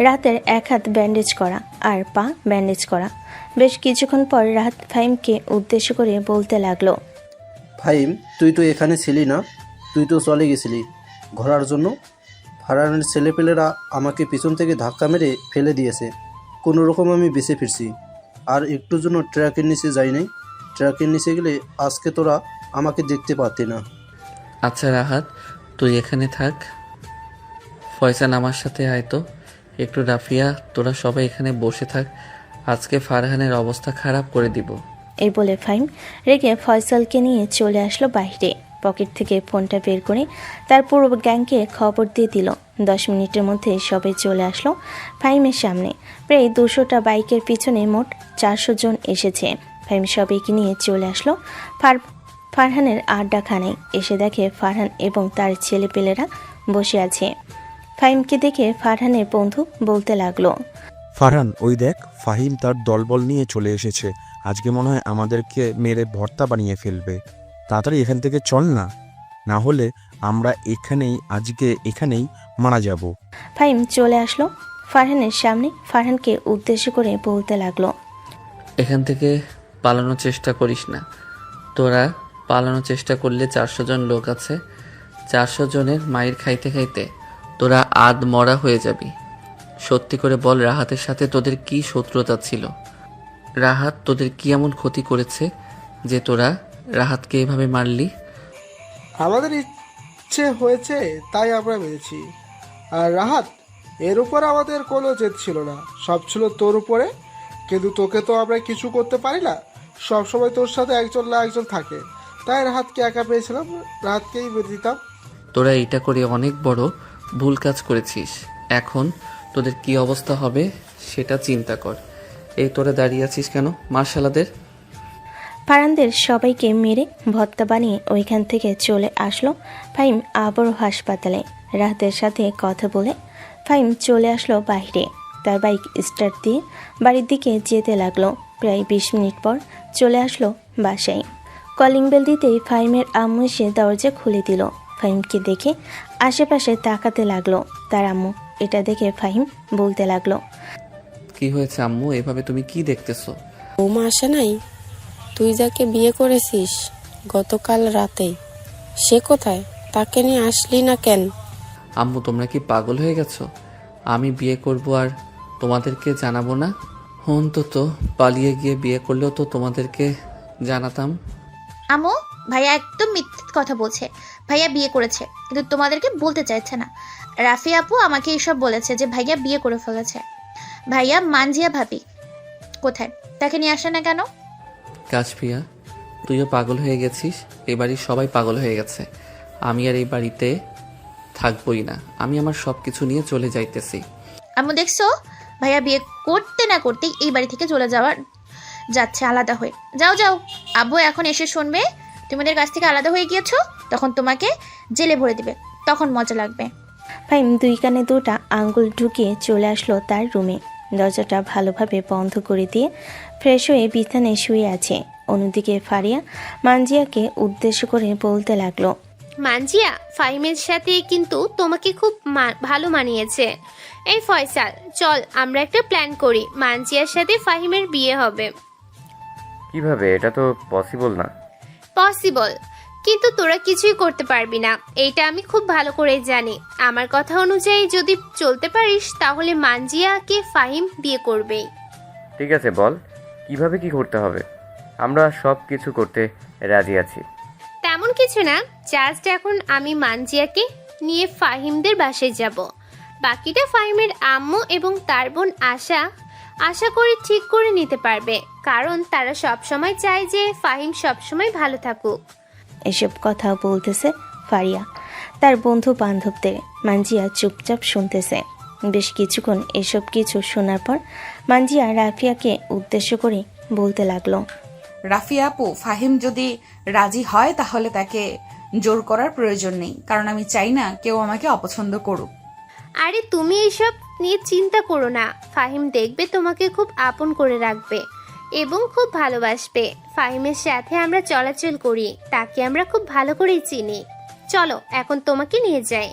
রাহাতের এক হাত ব্যান্ডেজ করা আর পা ব্যান্ডেজ করা। বেশ কিছুক্ষণ পর রাহাত ফাহিমকে উদ্দেশ্য করে বলতে লাগলো, ফাহিম, তুই তো এখানে ছিলি না, তুই তো চলে গেছিলি ঘোরার জন্য। ফারহানের ছেলেপেলেরা আমাকে পিছন থেকে ধাক্কা মেরে ফেলে দিয়েছে, কোনো রকম আমি বেঁচে ফিরছি। আর একটুর জন্য ট্রাকের নিচে যাই নাই। ট্রাকের নিচে গেলে আজকে তোরা আমাকে দেখতে পারতি না। আচ্ছা রাহাত, তুই এখানে থাক। ফয়সাল আমার সাথে আয় তো একটু। রাফিয়া, তোরা সবাই এখানে বসে থাক, আজকে ফারহানের অবস্থা খারাপ করে দিব। এই বলে ফাহিম রেগে ফয়সালকে নিয়ে চলে আসলো বাইরে। পকেট থেকে ফোনটা বের করে তার পুরো গ্যাংকে খবর দিয়ে দিল। 10 মিনিটের মধ্যে সবাই চলে আসলো ফাহিমের সামনে। প্রায় 200টা বাইকের পিছনে মোট 400 জন এসেছে। ফাহিম সবাইকে নিয়ে চলে আসলো ফারহানের আড্ডাখানায়। এসে দেখে ফারহান এবং তার ছেলেপেলেরা বসে আছে। ফাহিমকে দেখে ফারহানের বন্ধু বলতে লাগলো, ফারহান, ওই দেখ, ফাহিম তার দলবল নিয়ে চলে এসেছে। আজকে মনে হয় আমাদেরকে মেরে ভর্তা বানিয়ে ফেলবে। তাড়াতাড়ি এখান থেকে চল না, না হলে আমরা এখানেই মারা যাব। ফাহিম চলে আসলো ফারহানের সামনে। ফারহানকে উদ্দেশ্য করে বলতে লাগলো, এখান থেকে পালানোর চেষ্টা করিস না, তোরা পালানোর চেষ্টা করলে 400 জন লোক আছে, 400 জনের মায়ের খাইতে খাইতে তোরা আধ মরা হয়ে যাবি। সত্যি করে বল, রাহাতের সাথে তোদের কি শত্রুতা ছিল? রাহাত তোদের কি এমন ক্ষতি করেছে যে তোরা রাহাতকে এভাবে মারলি? আমাদের ইচ্ছে হয়েছে তাই আমরা মেরেছি। আর রাহাত, এর উপর আমাদের কোনো জেদ ছিল না, সব ছিল তোর উপরে। কিন্তু তোকে তো আমরা কিছু করতে পারি না, সবসময় তোর সাথে একজন না একজন থাকে, তাই রাহাতকে একা পেয়েছিলাম, রাহাতকেই মেরে দিতাম। তোরা এটা করে অনেক বড় ভুল কাজ করেছিস। এখন তোদের কি অবস্থা হবে সেটা চিন্তা কর। এই তোরা দাঁড়িয়ে আছিস কেন? মার্শালাদের। ফারহানদের সবাইকে মেরে ভর্তা বানিয়ে ওইখান থেকে চলে আসলো ফাহিম আবারও হাসপাতালে। রাহাতের সাথে কথা বলে ফাহিম চলে আসলো বাইরে। তার বাইক স্টার্ট দিয়ে বাড়ির দিকে যেতে লাগলো। প্রায় 20 মিনিট পর চলে আসলো বাসায়। কলিং বেল দিতেই ফাহিমের আম্মু এসে দরজা খুলে দিল। ফাহিমকে দেখে আশেপাশে তাকাতে লাগলো। তার আম্মু এটা দেখে ফাহিম বলতে লাগলো, কি হয়েছে আম্মু, এভাবে তুমি কি দেখতেছো? বৌমা আসে নাই? তুই যাকে বিয়ে করেছিস গতকাল রাতে, সে কোথায়? তাকে নিয়ে আসলি না কেন? আম্মু তোমরা কি পাগল হয়ে গেছো? আমি বিয়ে করব আর তোমাদেরকে জানাবো না? অন্তত পালিয়ে গিয়ে বিয়ে করলেও তো তোমাদেরকে জানাতাম। আমো, ভাইয়া একদম মিথ্যে কথা বলছে। ভাইয়া বিয়ে করেছে কিন্তু তোমাদেরকে বলতে চাইছে না। রাফি আপু আমাকে এইসব বলেছে যে ভাইয়া বিয়ে করে ফেলেছে। ভাইয়া মানজিয়া ভাবি কোথায়? তাকে নিয়ে আসে না কেন? কাশফিয়া, তুইও পাগল হয়ে গেছিস, এই বাড়ির সবাই পাগল হয়ে গেছে। আমি আর এই বাড়িতে থাকবই না, আমি আমার সব কিছু নিয়ে চলে যাইতেছি। আম্মু দেখছো, ভাইয়া বিয়ে করতে না করতেই এই বাড়ি থেকে চলে যাচ্ছে আলাদা হয়ে। যাও যাও, আব্বু এখন এসে শুনবে তোমাদের কাছ থেকে আলাদা হয়ে গিয়েছো, তখন তোমাকে জেলে ভরে দিবে, তখন মজা লাগবে। ফাহিম 2 কানে 2টা আঙ্গুল ঢুকিয়ে চলে আসলো তার রুমে। দরজাটা ভালোভাবে বন্ধ করে দিয়ে ফ্রেশ হয়ে বিছানায় শুয়ে আছে। অন্যদিকে ফারিয়া মানজিয়াকে উদ্দেশ্য করে বলতে লাগলো, মানজিয়া, ফাহিমের সাথে কিন্তু তোমাকে খুব ভালো মানিয়েছে। এই ফয়সাল, চল আমরা একটা প্ল্যান করি, মানজিয়ার সাথে ফাহিমের বিয়ে হবে। কিভাবে? এটা তো পসিবল না। পসিবল, কিন্তু তোরা কিছুই করতে পারবি না, এইটা আমি খুব ভালো করে জানি। আমার কথা অনুযায়ী যদি চলতে পারিস তাহলে মানজিয়াকে ফাহিম বিয়ে করবেই। ঠিক আছে, বল কিভাবে কি করতে হবে, আমরা সব কিছু করতে রাজি আছি। তেমন কিছু না, জাস্ট এখন আমি মানজিয়াকে নিয়ে ফাহিমদের বাসায় যাব। বাকিটা ফাহিমের আম্মু এবং তার বোন আশা করি ঠিক করে নিতে পারবে, কারণ তারা সব সময় চায় যে ফাহিম সবসময় ভালো থাকুক। এসব কথা বলতেছে ফারিয়া তার বন্ধু বান্ধবদের। মানজিয়া চুপচাপ শুনতেছে। বেশ কিছুক্ষণ এসব কিছু শোনার পর মানজিয়া রাফিয়াকে উদ্দেশ্য করে বলতে লাগলো, রাফিয়া আপু, ফাহিম যদি রাজি হয় তাহলে তাকে জোর করার প্রয়োজন নেই, কারণ আমি চাই না কেউ আমাকে অপছন্দ করুক। আরে তুমি এসব নিয়ে চিন্তা করো না, ফাহিম দেখবে তোমাকে খুব আপন করে রাখবে এবং খুব ভালোবাসবে। ফাহিমের সাথে আমরা চলাচল করি, তাকে আমরা খুব ভালো করেই চিনি। চলো এখন তোমাকে নিয়ে যাই।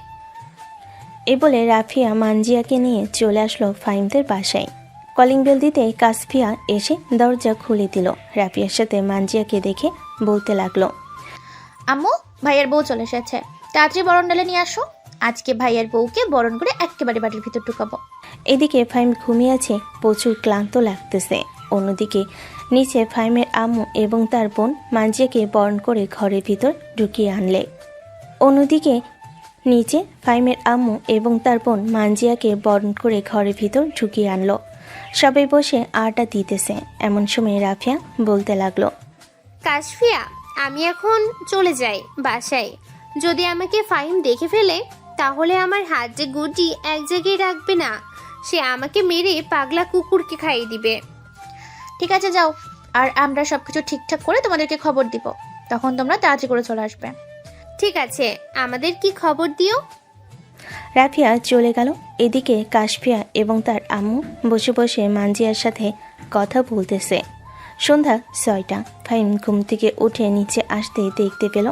এ বলে রাফিয়া মানজিয়াকে নিয়ে চলে আসলো ফাহিমদের বাসায়। কলিং বেল দিতে কাসফিয়া এসে দরজা খুলে দিল। রাফিয়ার সাথে মানজিয়াকে দেখে বলতে লাগলো, আম্মু, ভাইয়ার বউ চলে এসেছে, তাড়াতাড়ি বরণ ডালে নিয়ে আসো। আজকে ভাইয়ার বউকে বরণ করে একেবারে বাড়ির ভিতর ঢুকাবো। এদিকে ফাহিম ঘুমিয়ে আছে, প্রচুর ক্লান্ত লাগতেছে। অন্যদিকে নিচে ফাহিমের আম্মু এবং তার বোন মানজিয়াকে বরণ করে ঘরের ভিতর ঢুকিয়ে আনলে। অন্যদিকে নিচে ফাহিমের আম্মু এবং তার বোন মানজিয়াকে বরণ করে ঘরের ভিতর ঢুকিয়ে আনলো। সবাই বসে আড্ডা দিতেছে। এমন সময় রাফিয়া বলতে লাগলো, কাশফিয়া, আমি এখন চলে যাই বাসায়। যদি আমাকে ফাহিম দেখে ফেলে তাহলে আমার হাত যে গুটি এক জায়গায় রাখবে না, সে আমাকে মেরে পাগলা কুকুরকে খাইয়ে দিবে। ঠিক আছে, যাও, আর আমরা সবকিছু ঠিকঠাক করে তোমাদেরকে খবর দিব, তখন তোমরা তাড়াতাড়ি করে চলে আসবে। ঠিক আছে, আমাদের কি খবর দিও। রাফিয়া চলে গেল। এদিকে কাশফিয়া এবং তার আম্মু বসে বসে মানজিয়ার সাথে কথা বলতেছে। সন্ধ্যা 6টা। ফাহিম ঘুম থেকে উঠে নিচে আসতেই দেখতে পেল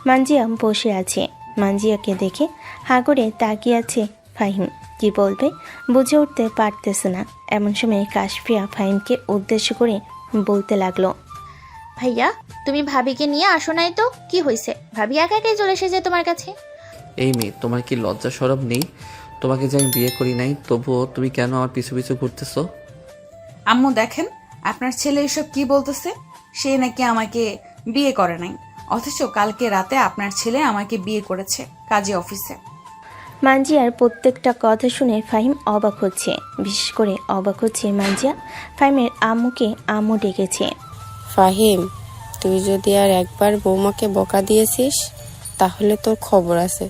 মানজিয়া বসে আছে। মানজিয়াকে দেখে হা করে তাকিয়ে আছে ফাহিম। কি বলবে বুঝে উঠতে পারতেছে না। এমন সময় কাশফিয়া ফাহিমকে উদ্দেশ্য করে বলতে লাগলো, ভাইয়া তুমি ভাবিকে নিয়ে আসো নাই তো কি হয়েছে? ভাবি একা একাই চলে এসেছে তোমার কাছে। এই মেয়ে, তোমার কি লজ্জা সরম নেই? তোমাকে যে আমি বিয়ে করি নাই, তবুও তুমি কেন আমার পিছু পিছু ঘুরতেছো? আম্মু দেখেন, আপনার ছেলে এসব কি বলতেছে। সে নাকি আমাকে বিয়ে করে নাই, অথচ কালকে রাতে আপনার ছেলে আমাকে বিয়ে করেছে কাজী অফিসে। মানজিয়ার প্রত্যেকটা কথা শুনে ফাহিম অবাক হচ্ছে। বিশেষ করে অবাক হচ্ছে মানজিয়া ফাহিমের আম্মুকে আম্মু ডেকেছে। ফাহিম, তুই যদি আর একবার বৌমাকে বকা দিয়েছিস তাহলে তোর খবর আছে।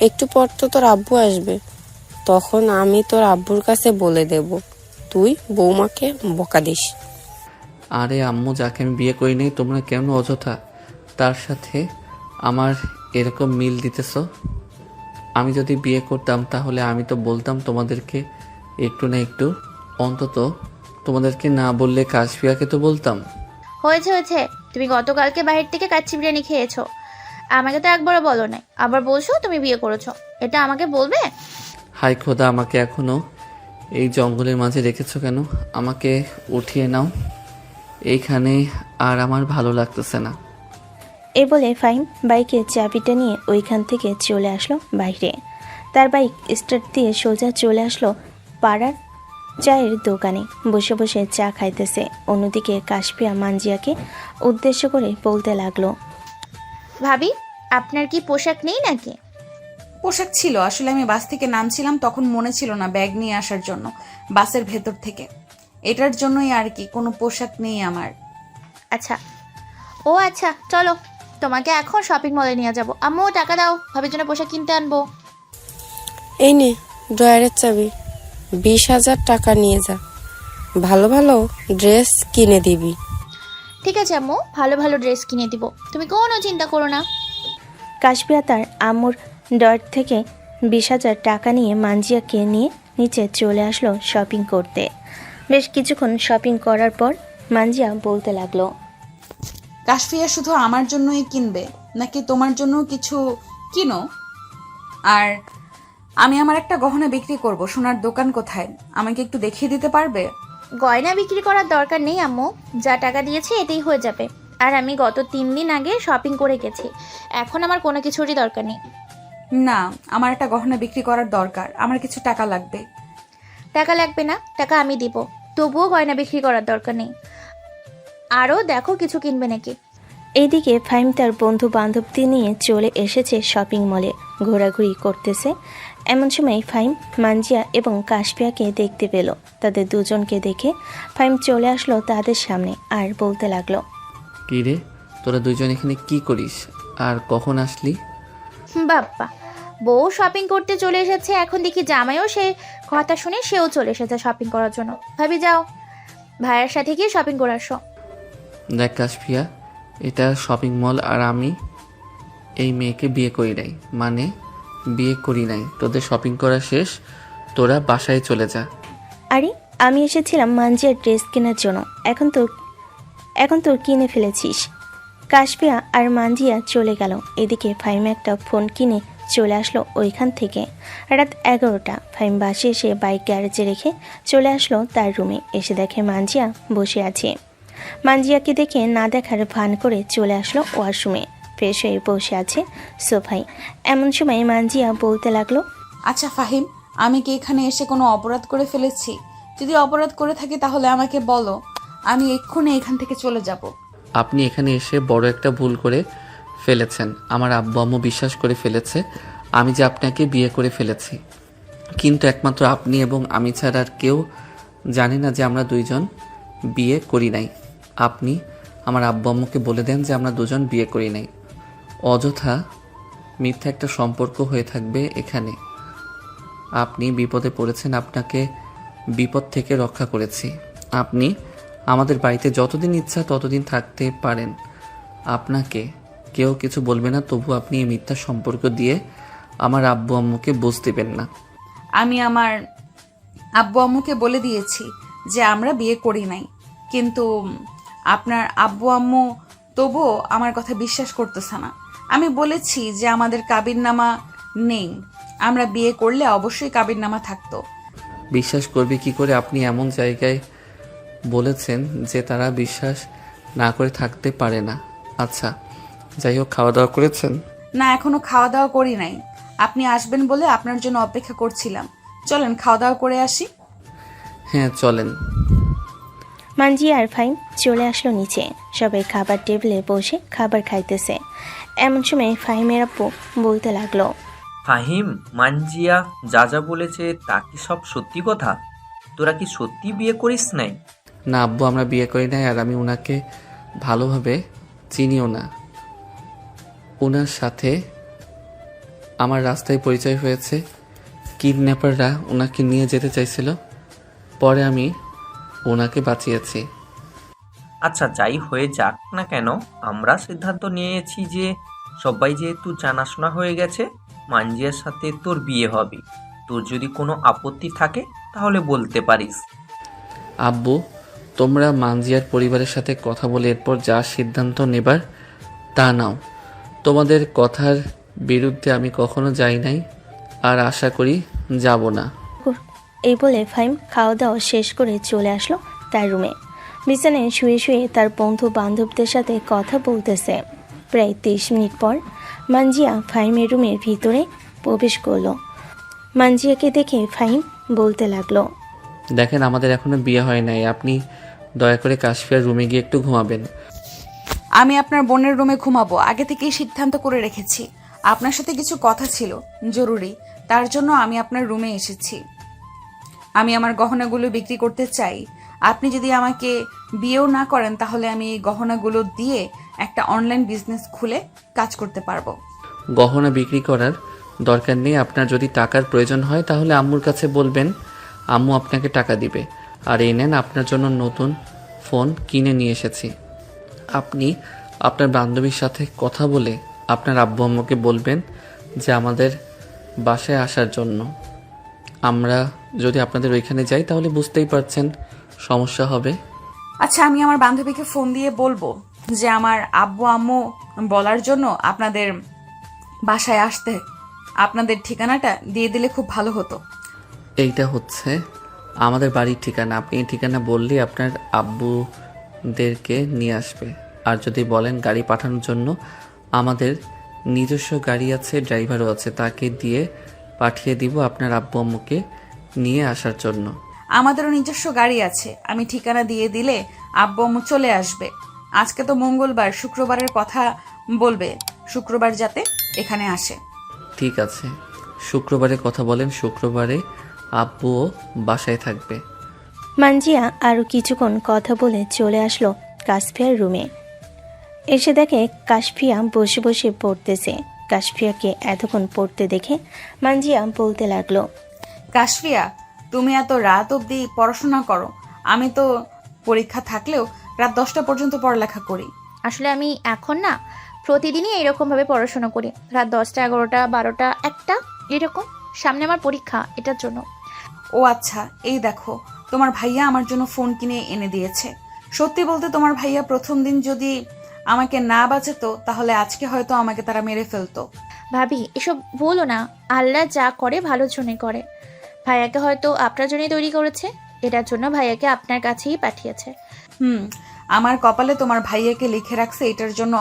একটু পর তো তোর আব্বু আসবে, তখন আমি তোর আব্বুর কাছে বলে দেব তুই বৌমাকে বকা দিস। আরে আম্মু, যাকে আমি বিয়ে করি নাই তোমরা কেন অযথা তার সাথে আমার এরকম মিল দিতেছো? আমি যদি বিয়ে করতাম তাহলে আমি তো বলতাম তোমাদেরকে, একটু না একটু অন্তত তোমাদেরকে না বললে কাশফিয়াকে তো বলতাম। হয়েছে হয়েছে, তুমি গতকালকে বাইরে থেকে কাচ্চি বিরিয়ানি খেয়েছো, আমাকে তো একবারও বলো নাই, আবার বলছো তুমি বিয়ে করেছো। এটা আমাকে বলবে? হাই খোদা, আমাকে এখনো এই জঙ্গলের মাঝে রেখেছো কেন? আমাকে উঠিয়ে নাও, এইখানে আর আমার ভালো লাগতেছে না। এ বলে ফাহিম বাইকের চাবিটা নিয়ে ওইখান থেকে চলে আসলো বাইরে। তার বাইক স্টার্ট দিয়ে সোজা চলে আসলো পাড়ার চায়ের দোকানে। বসে বসে চা খাইতেছে। অন্যদিকে কাশফিয়া মানজিয়াকে উদ্দেশ্য করে বলতে লাগলো, ভাবি আপনার কি পোশাক নেই নাকি? পোশাক ছিল, আসলে আমি বাস থেকে নামছিলাম তখন মনে ছিল না ব্যাগ নিয়ে আসার জন্য বাসের ভেতর থেকে, এটার জন্যই আর কি, কোনো পোশাক নেই আমার। আচ্ছা, ও আচ্ছা, চলো তোমাকে এখন শপিং মলে নিয়ে যাব। আম্মু টাকা দাও, ভাবির জন্য পোশাক কিনতে আনবো। এই নে ড্রয়ারের চাবি, 20,000 টাকা নিয়ে যা, ভালো ভালো ড্রেস কিনে দিবি। ঠিক আছে আম্মু, ভালো ভালো ড্রেস কিনে দিব, তুমি কোনো চিন্তা করো না। কাশফিয়া তার আম্মুর ডট থেকে 20,000 টাকা নিয়ে মানজিয়াকে নিয়ে নিচে চলে আসলো শপিং করতে। বেশ কিছুক্ষণ শপিং করার পর মানজিয়া বলতে লাগলো, কাশফিয়া শুধু আমার জন্যই কিনবে নাকি তোমার জন্য কিছু কিনো? আর আমি আমার একটা গহনা বিক্রি করব, সোনার দোকান কোথায় আমাকে একটু দেখিয়ে দিতে পারবে? গয়না বিক্রি করার দরকার নেই আম্মু, যা টাকা দিয়েছে এতেই হয়ে যাবে। আর আমি গত 3 দিন আগে শপিং করে গেছি, এখন আমার কোনো কিছুরই দরকার নেই। না, আমার একটা গহনা বিক্রি করার দরকার, আমার কিছু টাকা লাগবে। টাকা লাগবে না, টাকা আমি দিব, তবুও গয়না বিক্রি করার দরকার নেই। আরও দেখো কিছু কিনবে নাকি। এইদিকে ফাহিম তার বন্ধু বান্ধবদের নিয়ে চলে এসেছে শপিং মলে, ঘোরাঘুরি করতেছে। এমন সময় ফাহিম মানজিয়া এবং কাশফিয়াকে দেখতে পেল। তাদের দুজনকে দেখে ফাহিম চলে আসলো তাদের সামনে আর বলতে লাগলো, কি রে, তোরা দুজন এখানে কি করিস আর কখন আসলি? বাপ্পা, বউ শপিং করতে চলে এসেছে, এখন দেখি জামাইও সে কথা শুনে সেও চলে এসেছে শপিং করার জন্য। ভাবি যাও, ভাইয়ের সাথে গিয়ে শপিং করে আসো। দেখ কাশফিয়া, এটা শপিং মল আর আমি এই মেয়েকে বিয়ে করি নাই, মানে বিয়ে করি নাই। তোদের শপিং করা শেষ, তোরা বাসায় চলে যা। আরে আমি এসেছিলাম মানজিয়ার ড্রেস কেনার জন্য, এখন তোর কিনে ফেলেছিস। কাশফিয়া আর মানজিয়া চলে গেল। এদিকে ফাহিম একটা ফোন কিনে চলে আসলো ওইখান থেকে। রাত 11টা। ফাহিম বাসে এসে বাইক গ্যারেজে রেখে চলে আসলো তার রুমে। এসে দেখে মানজিয়া বসে আছে। মানজিয়াকে দেখে না দেখার ভান করে চলে আসলো ওয়াশরুমে। ফ্রেশ হয়ে বসে আছে সোফায়। এমন সময় মানজিয়া বলতে লাগলো, আচ্ছা ফাহিম, আমি কি এখানে এসে কোনো অপরাধ করে ফেলেছি? যদি অপরাধ করে থাকি তাহলে আমাকে বলো, আমি এক্ষুনি এখান থেকে চলে যাব। আপনি এখানে এসে বড় একটা ভুল করে ফেলেছেন। আমার আব্বু আম্মু বিশ্বাস করে ফেলেছে আমি যে আপনাকে বিয়ে করে ফেলেছি, কিন্তু একমাত্র আপনি এবং আমি ছাড়া আর কেউ জানে না যে আমরা দুইজন বিয়ে করি নাই। আপনি আমার আব্বু আম্মুকে বলে দেন যে আমরা দুজন বিয়ে করি নাই। অযথা মিথ্যা একটা সম্পর্ক হয়ে থাকবে এখানে। আপনি বিপদে পড়েছেন, আপনাকে বিপদ থেকে রক্ষা করেছি। আপনি আমাদের বাড়িতে যতদিন ইচ্ছা ততদিন থাকতে পারেন, আপনাকে কেউ কিছু বলবে না। তবু আপনি এই মিথ্যা সম্পর্ক দিয়ে আমার আব্বু আম্মুকে বুঝ দিবেন না। আমি আমার আব্বু আম্মুকে বলে দিয়েছি যে আমরা বিয়ে করি নাই, কিন্তু আপনার আব্বু আম্মু তবুও আমার কথা বিশ্বাস করতেছে না। আমি বলেছি যে আমাদের কাবিননামা নেই, আমরা বিয়ে করলে অবশ্যই কাবিননামা থাকতো। বিশ্বাস করবে কি করে? আপনি এমন জায়গায় বলেছেন যে তারা বিশ্বাস না করে থাকতে পারে না। আচ্ছা, যাই হোক, খাওয়া দাওয়া করেছেন? না, এখনো খাওয়া দাওয়া করি নাই। আপনি আসবেন বলে আপনার জন্য অপেক্ষা করছিলাম। চলেন খাওয়া দাওয়া করে আসি। হ্যাঁ চলেন। মানজিয়া আর ফাহিম চলে আসলো নিচে। সবাই খাবার টেবিলে বসে খাবার খাইতেছে। এমন সময় ফাহিমের আব্বু বলতে লাগলো, ফাহিম, মানজিয়া যা যা বলেছে তা কি সব সত্যি কথা? তোরা কি সত্যি বিয়ে করিস নাই? না আব্বু, আমরা বিয়ে করি নাই, আর আমি ওনাকে ভালোভাবে চিনিও না। ওনার সাথে আমার রাস্তায় পরিচয় হয়েছে। কিডন্যাপাররা ওনাকে নিয়ে যেতে চাইছিল, পরে আমি ওনাকে বাঁচিয়েছি। আচ্ছা, যাই হয়ে যাক না কেন, আমরা সিদ্ধান্ত নিয়েছি যে সবাই যেহেতু জানাশোনা হয়ে গেছে, মানজিয়ার সাথে তোর বিয়ে হবে। তোর যদি কোনো আপত্তি থাকে তাহলে বলতে পারিস। আব্বু, তোমরা মানজিয়ার পরিবারের সাথে কথা বলে এরপর যা সিদ্ধান্ত নেবার তা নাও। তোমাদের কথার বিরুদ্ধে আমি কখনো যাই নাই, আর আশা করি যাব না। এই বলে ফাহিম খাওয়া দাওয়া শেষ করে চলে আসলো তার রুমে। বিছানায় শুয়ে শুয়ে তার বন্ধু বান্ধবদের সাথে কথা বলতেছে। প্রায় 30 মিনিট পর মানজিয়া ফাহিমের রুমের ভিতরে প্রবেশ করলো। মানজিয়াকে দেখে ফাহিম বলতে লাগলো, দেখেন, আমাদের এখনো বিয়ে হয় নাই, আপনি দয়া করে কাশফিয়ার রুমে গিয়ে একটু ঘুমাবেন। আমি আপনার বোনের রুমে ঘুমাবো, আগে থেকেই সিদ্ধান্ত করে রেখেছি। আপনার সাথে কিছু কথা ছিল জরুরি, তার জন্য আমি আপনার রুমে এসেছি। আমি আমার গহনাগুলো বিক্রি করতে চাই। আপনি যদি আমাকে বিয়েও না করেন তাহলে আমি এই গহনাগুলো দিয়ে একটা অনলাইন বিজনেস খুলে কাজ করতে পারবো। গহনা বিক্রি করার দরকার নেই। আপনার যদি টাকার প্রয়োজন হয় তাহলে আম্মুর কাছে বলবেন, আম্মু আপনাকে টাকা দিবে। আর এই নেন, আপনার জন্য নতুন ফোন কিনে নিয়ে এসেছি। আপনি আপনার বান্ধবীর সাথে কথা বলে আপনার আব্বু আম্মুকে বলবেন যে আমাদের বাসায় আসার জন্য। আমরা যদি আপনাদের ওইখানে যাই তাহলে বুঝতেই পারছেন সমস্যা হবে। আচ্ছা, আমি আমার বান্ধবীকে ফোন দিয়ে বলবো যে আমার আব্বু আম্মু বলার জন্য আপনাদের বাসায় আসতে। আপনাদের ঠিকানাটা দিয়ে দিলে খুব ভালো হতো। এইটা হচ্ছে আমাদের বাড়ির ঠিকানা। আপনি এই ঠিকানা বললে আপনার আব্বুদেরকে নিয়ে আসবে। আর যদি বলেন গাড়ি পাঠানোর জন্য, আমাদের নিজস্ব গাড়ি আছে, ড্রাইভারও আছে, তাকে দিয়ে পাঠিয়ে দিব আপনার আব্বু আম্মুকে নিয়ে আসার জন্য। আমাদেরও নিজস্ব গাড়ি আছে, আমি ঠিকানা দিয়ে দিলে আব্বু আম্মু চলে আসবে। আজকে তো মঙ্গলবার, শুক্রবারের কথা বলবে, শুক্রবার যাতে এখানে আসে। ঠিক আছে, শুক্রবারে কথা বলেন, শুক্রবারে আব্বুও বাসায় থাকবে। মানজিয়া আরও কিছুক্ষণ কথা বলে চলে আসলো কাশফিয়ার রুমে। এসে দেখে কাশফিয়া বসে বসে পড়তেছে। কাশফিয়াকে এতক্ষণ পড়তে দেখে মানজিয়া বলতে লাগলো, কাশফিয়া, তুমি এত রাত অবধি পড়াশোনা করো। আমি তো পরীক্ষা থাকলেও রাত 10টা পর্যন্ত পড়ালেখা করি। আসলে আমি এখন না প্রতিদিনই এরকমভাবে পড়াশোনা করি, রাত 10টা 11টা 12টা 1টা এরকম। সামনে আমার পরীক্ষা, এটার জন্য। ও আচ্ছা, এই দেখো তোমার ভাইয়া আমার জন্য ফোন কিনে এনে দিয়েছে। সত্যি বলতে তোমার ভাইয়া প্রথম দিন যদি আমাকে না বাঁচাতো তাহলে আজকে হয়তো আমাকে তারা মেরে ফেলতো। ভাবি, এসব বলো না। আল্লাহ যা করে ভালোর জন্যই করে। ভাইয়াকে হয়তো আপনার জন্যই তৈরি করেছে, এটার জন্য ভাইয়াকে আপনার কাছেই পাঠিয়েছে। আমার কপালে তোমার ভাইয়াকে লিখে রাখছে, এটার জন্য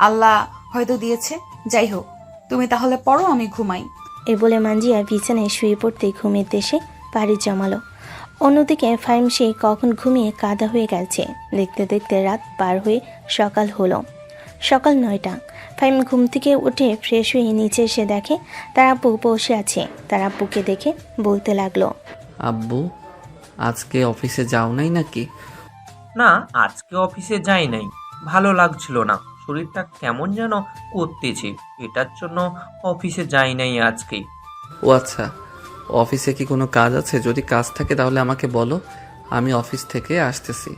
আল্লাহ হয়তো দিয়েছে। যাই হোক, তুমি তাহলে পড়ো, আমি ঘুমাই। এ বলে মানজিয়া বিছানায় শুয়ে পড়তে ঘুমের দেশে পাড়ি জমালো। অন্যদিকে ফাহিম সে কখন ঘুমিয়ে কাদা হয়ে গেছে। দেখতে দেখতে রাত পার হয়ে সকাল হলো। সকাল 9টা। ফাহিম ঘুম থেকে উঠে ফ্রেশ হয়ে নিচে এসে দেখে তার আব্বু বসে আছে। তার আব্বুকে দেখে বলতে লাগলো, আব্বু, আজকে অফিসে যাও নাই নাকি? না, আজকে অফিসে যাই নাই, ভালো লাগছিল না, শরীরটা কেমন যেন করতেছে, এটার জন্য অফিসে যাই নাই আজকে। ও আচ্ছা, অফিসে কি কোনো কাজ আছে? যদি কাজ থাকে তাহলে আমাকে বলো, আমি অফিস থেকে আসতেছি।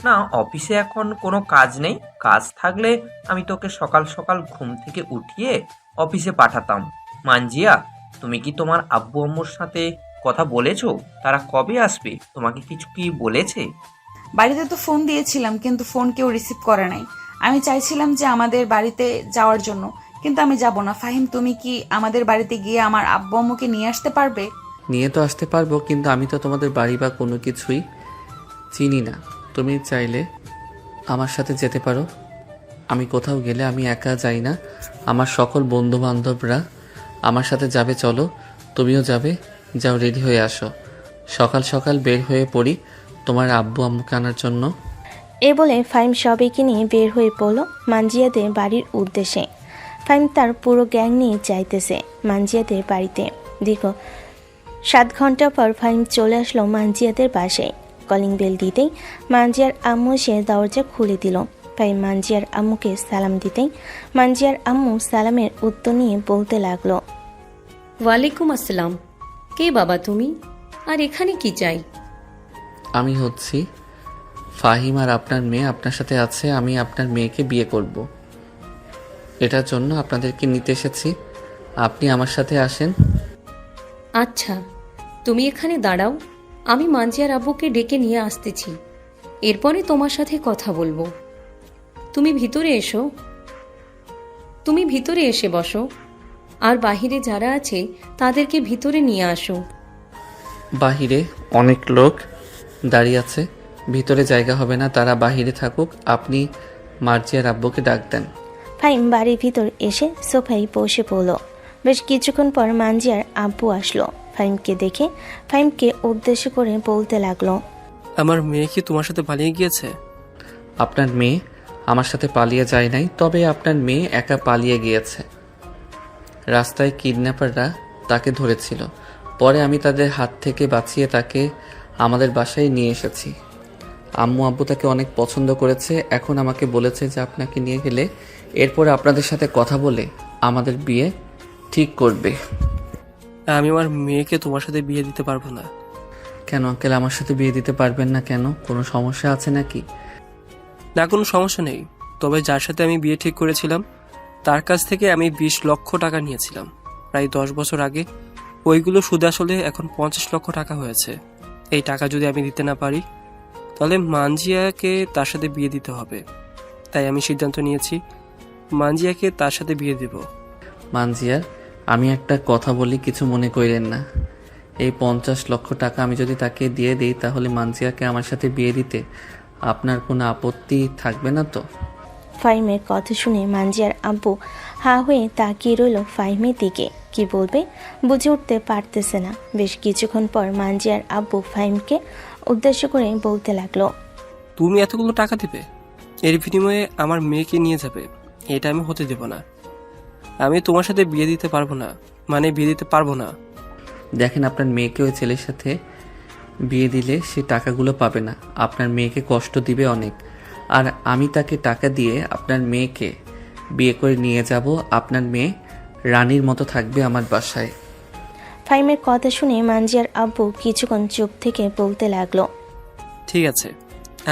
না, অফিসে এখন কোনো কাজ নেই, কাজ থাকলে আমি তোকে সকাল সকাল ঘুম থেকে উঠিয়ে অফিসে পাঠাতাম। মানজিয়া, তুমি কি তোমার আব্বু আম্মুর সাথে কথা বলেছো? তারা কবে আসবে? তোমাকে কিছু কি বলেছে? বাড়িতে তো ফোন দিয়েছিলাম, কিন্তু ফোন কেউ রিসিভ করে নাই। আমি চাইছিলাম যে আমাদের বাড়িতে যাওয়ার জন্য, কিন্তু আমি যাব না। ফাহিম, তুমি কি আমাদের বাড়িতে গিয়ে আমার আব্বু আম্মুকে নিয়ে আসতে পারবে? নিয়ে তো আসতে পারবো, কিন্তু আমি তো তোমাদের বাড়ি বা কোনো কিছুই চিনি না। তুমি চাইলে আমার সাথে যেতে পারো। আমি কোথাও গেলে আমি একা যাই না, আমার সকল বন্ধু বান্ধবরা আমার সাথে যাবে। চলো, তুমিও যাবে। যাও, রেডি হয়ে আসো। সকাল সকাল বের হয়ে পড়ি তোমার আব্বু আম্মুকে আনার জন্য। এ বলে ফাহিম সবাইকে নিয়ে বের হয়ে পড়ল মানজিয়াদের বাড়ির উদ্দেশ্যে। ফাহিম তার পুরো গ্যাং নিয়ে যাইতেছে মানজিয়াদের বাড়িতে। দীর্ঘ 7 ঘন্টা পর ফাহিম চলে আসলো মানজিয়াদের বাসায়। কলিং বেল দিতেই মানজিয়ার আম্মু সে দরজা খুলে দিল। ফাহিম মানজিয়ার আম্মুকে সালাম দিতেই মানজিয়ার আম্মু সালামের উত্তর নিয়ে বলতে লাগলো, ওয়ালাইকুম আসসালাম। কে বাবা তুমি, আর এখানে কি চাই? আমি হচ্ছি ফাহিম, আর আপনার মেয়ে আপনার সাথে আছে। আমি আপনার মেয়েকে বিয়ে করব, এটার জন্য আপনাদেরকে নিতে এসেছি। আপনি আমার সাথে আসেন। আচ্ছা, তুমি এখানে দাঁড়াও, আমি মানজিয়ার আব্বুকে ডেকে নিয়ে আসতেছি, এরপরে তোমার সাথে কথা বলবো। তুমি ভিতরে এসে বসো, আর বাহিরে যারা আছে তাদেরকে ভিতরে নিয়ে আসো। বাহিরে অনেক লোক দাঁড়িয়ে আছে, ভিতরে জায়গা হবে না, তারা বাহিরে থাকুক। আপনি মার্জিয়ার আব্বুকে ডাক দেন। ফাহিম বাড়ির ভিতর এসে সোফায় বসে পড়ল। বেশ কিছুক্ষণ পর মানজিয়ার আব্বু আসলো। ফাহিমকে দেখে ফাহিমকে উদ্দেশ্য করে বলতে লাগলো, আমার মেয়ে কি তোমার সাথে পালিয়ে গিয়েছে? আপনার মেয়ে আমার সাথে পালিয়ে যায় নাই, তবে আপনার মেয়ে একা পালিয়ে গিয়েছে। রাস্তায় কিডন্যাপাররা তাকে ধরেছিল, পরে আমি তাদের হাত থেকে বাঁচিয়ে তাকে আমাদের বাসায় নিয়ে এসেছি। আম্মু আব্বু তাকে অনেক পছন্দ করেছে। এখন আমাকে বলেছে যে আপনাকে নিয়ে গেলে এরপরে আপনাদের সাথে কথা বলে আমাদের বিয়ে ঠিক করবে। আমি আমার মেয়েকে তোমার সাথে বিয়ে দিতে পারবো না। কেন আঙ্কেল, আমার সাথে বিয়ে দিতে পারবেন না কেন? কোনো সমস্যা আছে নাকি? না, কোনো সমস্যা নেই, তবে যার সাথে আমি বিয়ে ঠিক করেছিলাম তার কাছ থেকে আমি 20 লক্ষ টাকা নিয়েছিলাম প্রায় 10 বছর আগে। ওইগুলো সুদে আসলে এখন 50 লক্ষ টাকা হয়েছে। এই টাকা যদি আমি দিতে না পারি তাহলে মানজিয়াকে তার সাথে বিয়ে দিতে হবে। তাই আমি সিদ্ধান্ত নিয়েছি মানজিয়াকে তার সাথে বিয়ে দেব। মানজিয়ার, আমি একটা কথা বলি, কিছু মনে করেন না। এই 50 লক্ষ টাকা আমি যদি তাকে দিয়ে দিই তাহলে মানজিয়াকে আমার সাথে বিয়ে দিতে আপনার কোনো আপত্তি থাকবে না তো? ফাহিমের কথা শুনে মানজিয়ার আব্বু হা হয়ে তাকিয়ে রইল ফাহিমের দিকে। কি বলবে বুঝে উঠতে পারতেছে না। বেশ কিছুক্ষণ পর মানজিয়ার আব্বু ফাহিমকে উদ্দেশ্য করে বলতে লাগলো, তুমি এতগুলো টাকা দিবে, এর বিনিময়ে আমার মেয়েকে নিয়ে যাবে, এটা আমি হতে দেব না। আমি তোমার সাথে বিয়ে দিতে পারবো না, মানে বিয়ে দিতে পারবো না। দেখেন, আপনার মেয়েকে ওই ছেলের সাথে বিয়ে দিলে সে টাকাগুলো পাবে না, আপনার মেয়েকে কষ্ট দিবে অনেক। আর আমি তাকে টাকা দিয়ে আপনার মেয়েকে বিয়ে করে নিয়ে যাব। আপনার মেয়ে রানীর মতো থাকবে আমার বাসায়। ফাহিমের কথা শুনে মানজিয়ার আব্বু কিছুক্ষণ চুপ থেকে বলতে লাগলো, ঠিক আছে,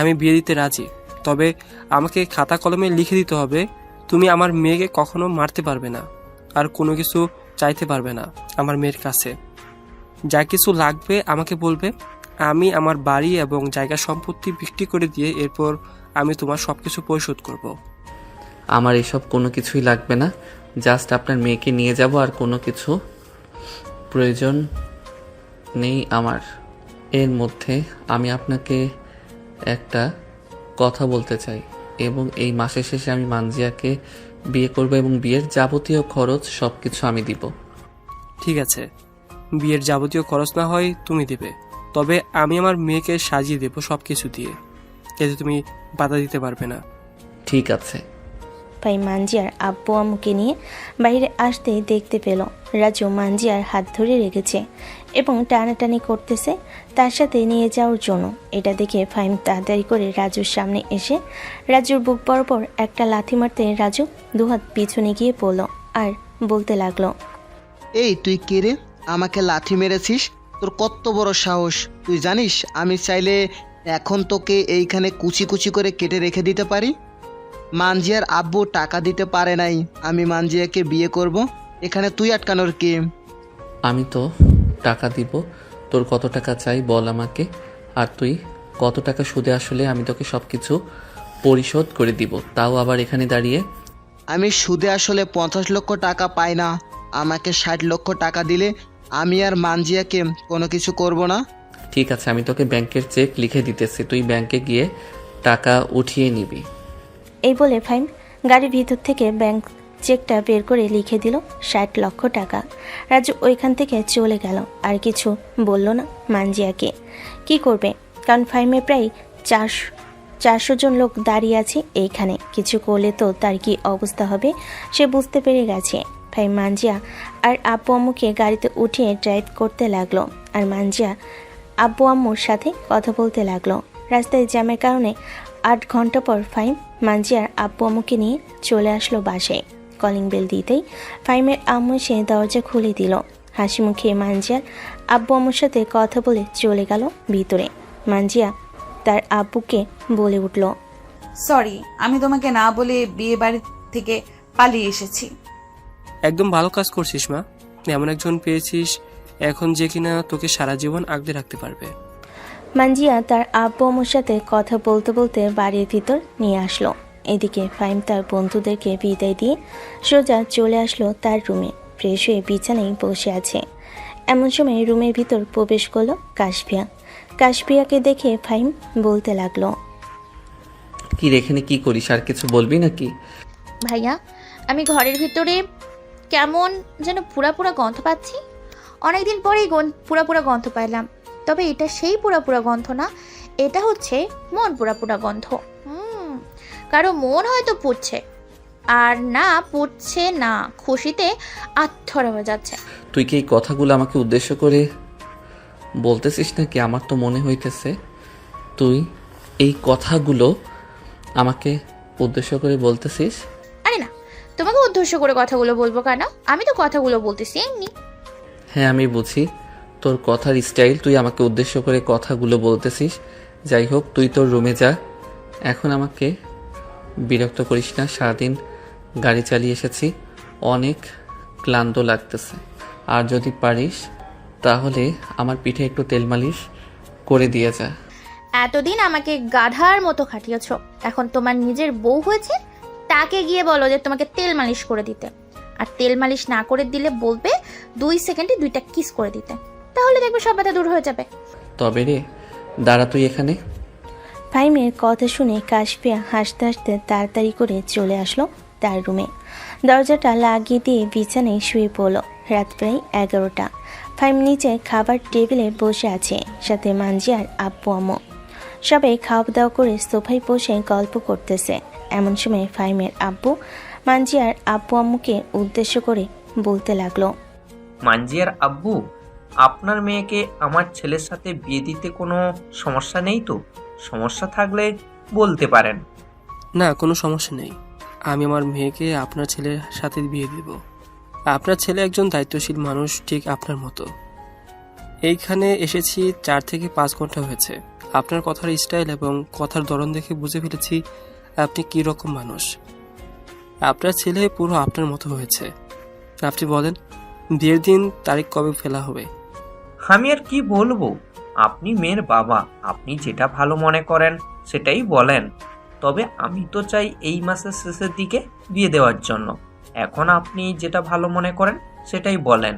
আমি বিয়ে দিতে রাজি, তবে আমাকে খাতা কলমে লিখে দিতে হবে তুমি আমার মেয়েকে কখনো মারতে পারবে না, আর কোনো কিছু চাইতে পারবে না আমার মেয়ের কাছে। যা কিছু লাগবে আমাকে বলবে, আমি আমার বাড়ি এবং জায়গা সম্পত্তি বিক্রি করে দিয়ে এরপর আমি তোমার সবকিছু পরিশোধ করব। আমার এসব কোনো কিছুই লাগবে না, জাস্ট আপনার মেয়েকে নিয়ে যাব, আর কোনো কিছু প্রয়োজন নেই আমার। এর মধ্যে আমি আপনাকে একটা কথা বলতে চাই, এবং এই মাসের শেষে আমি মানজিয়াকে বিয়ে করব এবং বিয়ের যাবতীয় খরচ সব কিছু আমি দিব। ঠিক আছে, বিয়ের যাবতীয় খরচ না হয় তুমি দেবে, তবে আমি আমার মেয়েকে সাজিয়ে দেবো সব কিছু দিয়ে, এতে তুমি বাধা দিতে পারবে না। ঠিক আছে। ফাহিম মানজিয়ার আব্বু আম্মুকে নিয়ে বাইরে আসতে দেখতে পেল রাজু মানজিয়ার হাত ধরে রেখেছে এবং টানাটানি করতেছে তার সাথে নিয়ে যাওয়ার জন্য। এটা দেখে ফাহিম তাড়াতাড়ি করে রাজুর সামনে এসে রাজুর বুক বরাবর একটা লাথি মারতে রাজু দুহাত পিছনে গিয়ে পড়ল আর বলতে লাগলো, এই তুই কে রে, আমাকে লাথি মেরেছিস? তোর কত বড় সাহস! তুই জানিস আমি চাইলে এখন তোকে এইখানে কুচি কুচি করে কেটে রেখে দিতে পারি। মানজিয়ার আব্বু টাকা দিতে পারে নাই, আমি মানজিয়াকে বিয়ে করব, এখানে তুই আটকানোর কে? আমি তো টাকা দিব, তোর কত টাকা চাই বল আমাকে, আর তুই কত টাকা সুদে আসলে আমি তোকে সব কিছু পরিশোধ করে দিব, তাও আবার এখানে দাঁড়িয়ে। আমি সুদে আসলে 50 লক্ষ টাকা পাই না, আমাকে 60 লক্ষ টাকা দিলে আমি আর মানজিয়াকে কোনো কিছু করব না। ঠিক আছে, আমি তোকে ব্যাংকের চেক লিখে দিতেছি, তুই ব্যাংকে গিয়ে টাকা উঠিয়ে নিবি। এই বলে ফাইম গাড়ির ভিতর থেকে ব্যাংক চেকটা বের করে লিখে দিল 60 লক্ষ টাকা। রাজু ওইখান থেকে চলে গেল, আর কিছু বলল না মানজিয়াকে। কি করবে, কারণ ফাইমে প্রায় 400 জন লোক দাঁড়িয়ে আছে এইখানে। কিছু করলে তো তার কি অবস্থা হবে সে বুঝতে পেরে গেছে। ফাইম মানজিয়া আর আব্বু আম্মুকে গাড়িতে উঠিয়ে ড্রাইভ করতে লাগলো, আর মানজিয়া আব্বু আম্মুর সাথে কথা বলতে লাগলো। রাস্তায় জ্যামের কারণে 8 ঘন্টা পর ফাইম মানজিয়ার আব্বু আম্মুকে নিয়ে চলে আসলো বাসায়। কলিং বেল দিতেই ফাইমের আম্মু এসে দরজা খুলে দিল। হাসি মুখে মানজিয়ার আব্বু আম্মুর সাথে কথা বলে চলে গেল ভিতরে। মানজিয়া তার আব্বুকে বলে উঠল, সরি, আমি তোমাকে না বলে বিয়ে বাড়ি থেকে পালিয়ে এসেছি। একদম ভালো কাজ করছিস মা, এমন একজন পেয়েছিস এখন যে কিনা তোকে সারা জীবন আগলে রাখতে পারবে। মানজিয়া তার আব্বু আম্মুর সাথে কথা বলতে বলতে বাড়ির ভিতর নিয়ে আসলো। এদিকে ফাইম তার বন্ধুদেরকে বিদায় দিয়ে সোজা চলে আসলো তার রুমে। ফ্রেশ হয়ে বিছানায় বসে আছে। এমন সময় রুমের ভিতর প্রবেশ করলো কাশফিয়া। কাশফিয়াকে দেখে ফাইম বলতে লাগলো, কি এখানে কি করিস, আর কিছু বলবি নাকি? ভাইয়া, আমি ঘরের ভিতরে কেমন যেন পুরা পুরা গন্ধ পাচ্ছি। অনেকদিন পরেই পুরা পুরা গন্ধ পাইলাম। তবে এটা সেই পুরা পুরা গন্ধ না, এটা হচ্ছে মন পুরা পুরা গন্ধ। কারো মন হয়তো পুড়ছে, আর না পুড়ছে না, খুশিতে আত্মরা হয়ে যাচ্ছে। তুই কি এই কথাগুলো আমাকে উদ্দেশ্য করে বলতেছিস নাকি? আমার তো মনে হইতেছে তুই এই কথাগুলো আমাকে উদ্দেশ্য করে বলতেছিস। আরে না, তোমাকে উদ্দেশ্য করে কথাগুলো বলবো কেন? আমি তো কথাগুলো বলতেছি এমনি। হ্যাঁ, আমি বুঝি তোর কথার স্টাইল, তুই আমাকে উদ্দেশ্য করে কথাগুলো বলতেছিস। যাই হোক, তুই তোর রুমে যা, এখন আমাকে বিরক্ত করিস না। সারাদিন গাড়ি চালিয়ে এসেছি, অনেক ক্লান্ত লাগতেছে। আর যদি পারিস তাহলে আমার পিঠে একটু তেল মালিশ করে দিয়ে যা। এতদিন আমাকে গাধার মতো খাটিয়েছ, এখন তোমার নিজের বউ হয়েছে, তাকে গিয়ে বলো যে তোমাকে তেল মালিশ করে দিতে। আর তেল মালিশ না করে দিলে বলবে 2 সেকেন্ডে 2টা কিস করে দিতে, তাহলে দেখবে সব ব্যথা দূর হয়ে যাবে। তবে রে, দাঁড়া তুই এখানে। ফাইমের কথা শুনে কাশফিয়া হাসতে হাসতে তাড়াতাড়ি করে চলে আসলো তার রুমে। দরজাটা লাগিয়ে দিয়ে বিছানায় শুয়ে পড়লো। রাত প্রায় 11টা। ফাইম নিচে খাবার টেবিলে বসে আছে, সাথে মানজিয়ার আব্বু আম্মু। সবাই খাওয়া দাওয়া করে সোফায় বসে গল্প করতেছে। এমন সময় ফাইমের আব্বু মানজিয়ার আব্বু আম্মুকে উদ্দেশ্য করে বলতে লাগলো, মানজিয়ার আব্বু, আপনার মেয়েকে আমার ছেলের সাথে বিয়ে দিতে কোনো সমস্যা নেই তো? সমস্যা থাকলে বলতে পারেন। না, কোনো সমস্যা নেই। আমি আমার মেয়েকে আপনার ছেলের সাথে বিয়ে দেব। আপনার ছেলে একজন দায়িত্বশীল মানুষ, ঠিক আপনার মতো। এইখানে এসেছি 4 থেকে 5 ঘন্টা হয়েছে। আপনার কথার স্টাইল এবং কথার ধরন দেখে বুঝে ফেলেছি আপনি কী রকম মানুষ। আপনার ছেলে পুরো আপনার মতো হয়েছে। আপনি বলেন, বিয়ের দিন তারিখ কবে ফেলা হবে? আমি আর কি বলবো, আপনি মেয়ের বাবা, আপনি যেটা ভালো মনে করেন সেটাই বলেন। তবে আমি তো চাই এই মাসের শেষের দিকে বিয়ে দেওয়ার জন্য। এখন আপনি যেটা ভালো মনে করেন সেটাই বলেন।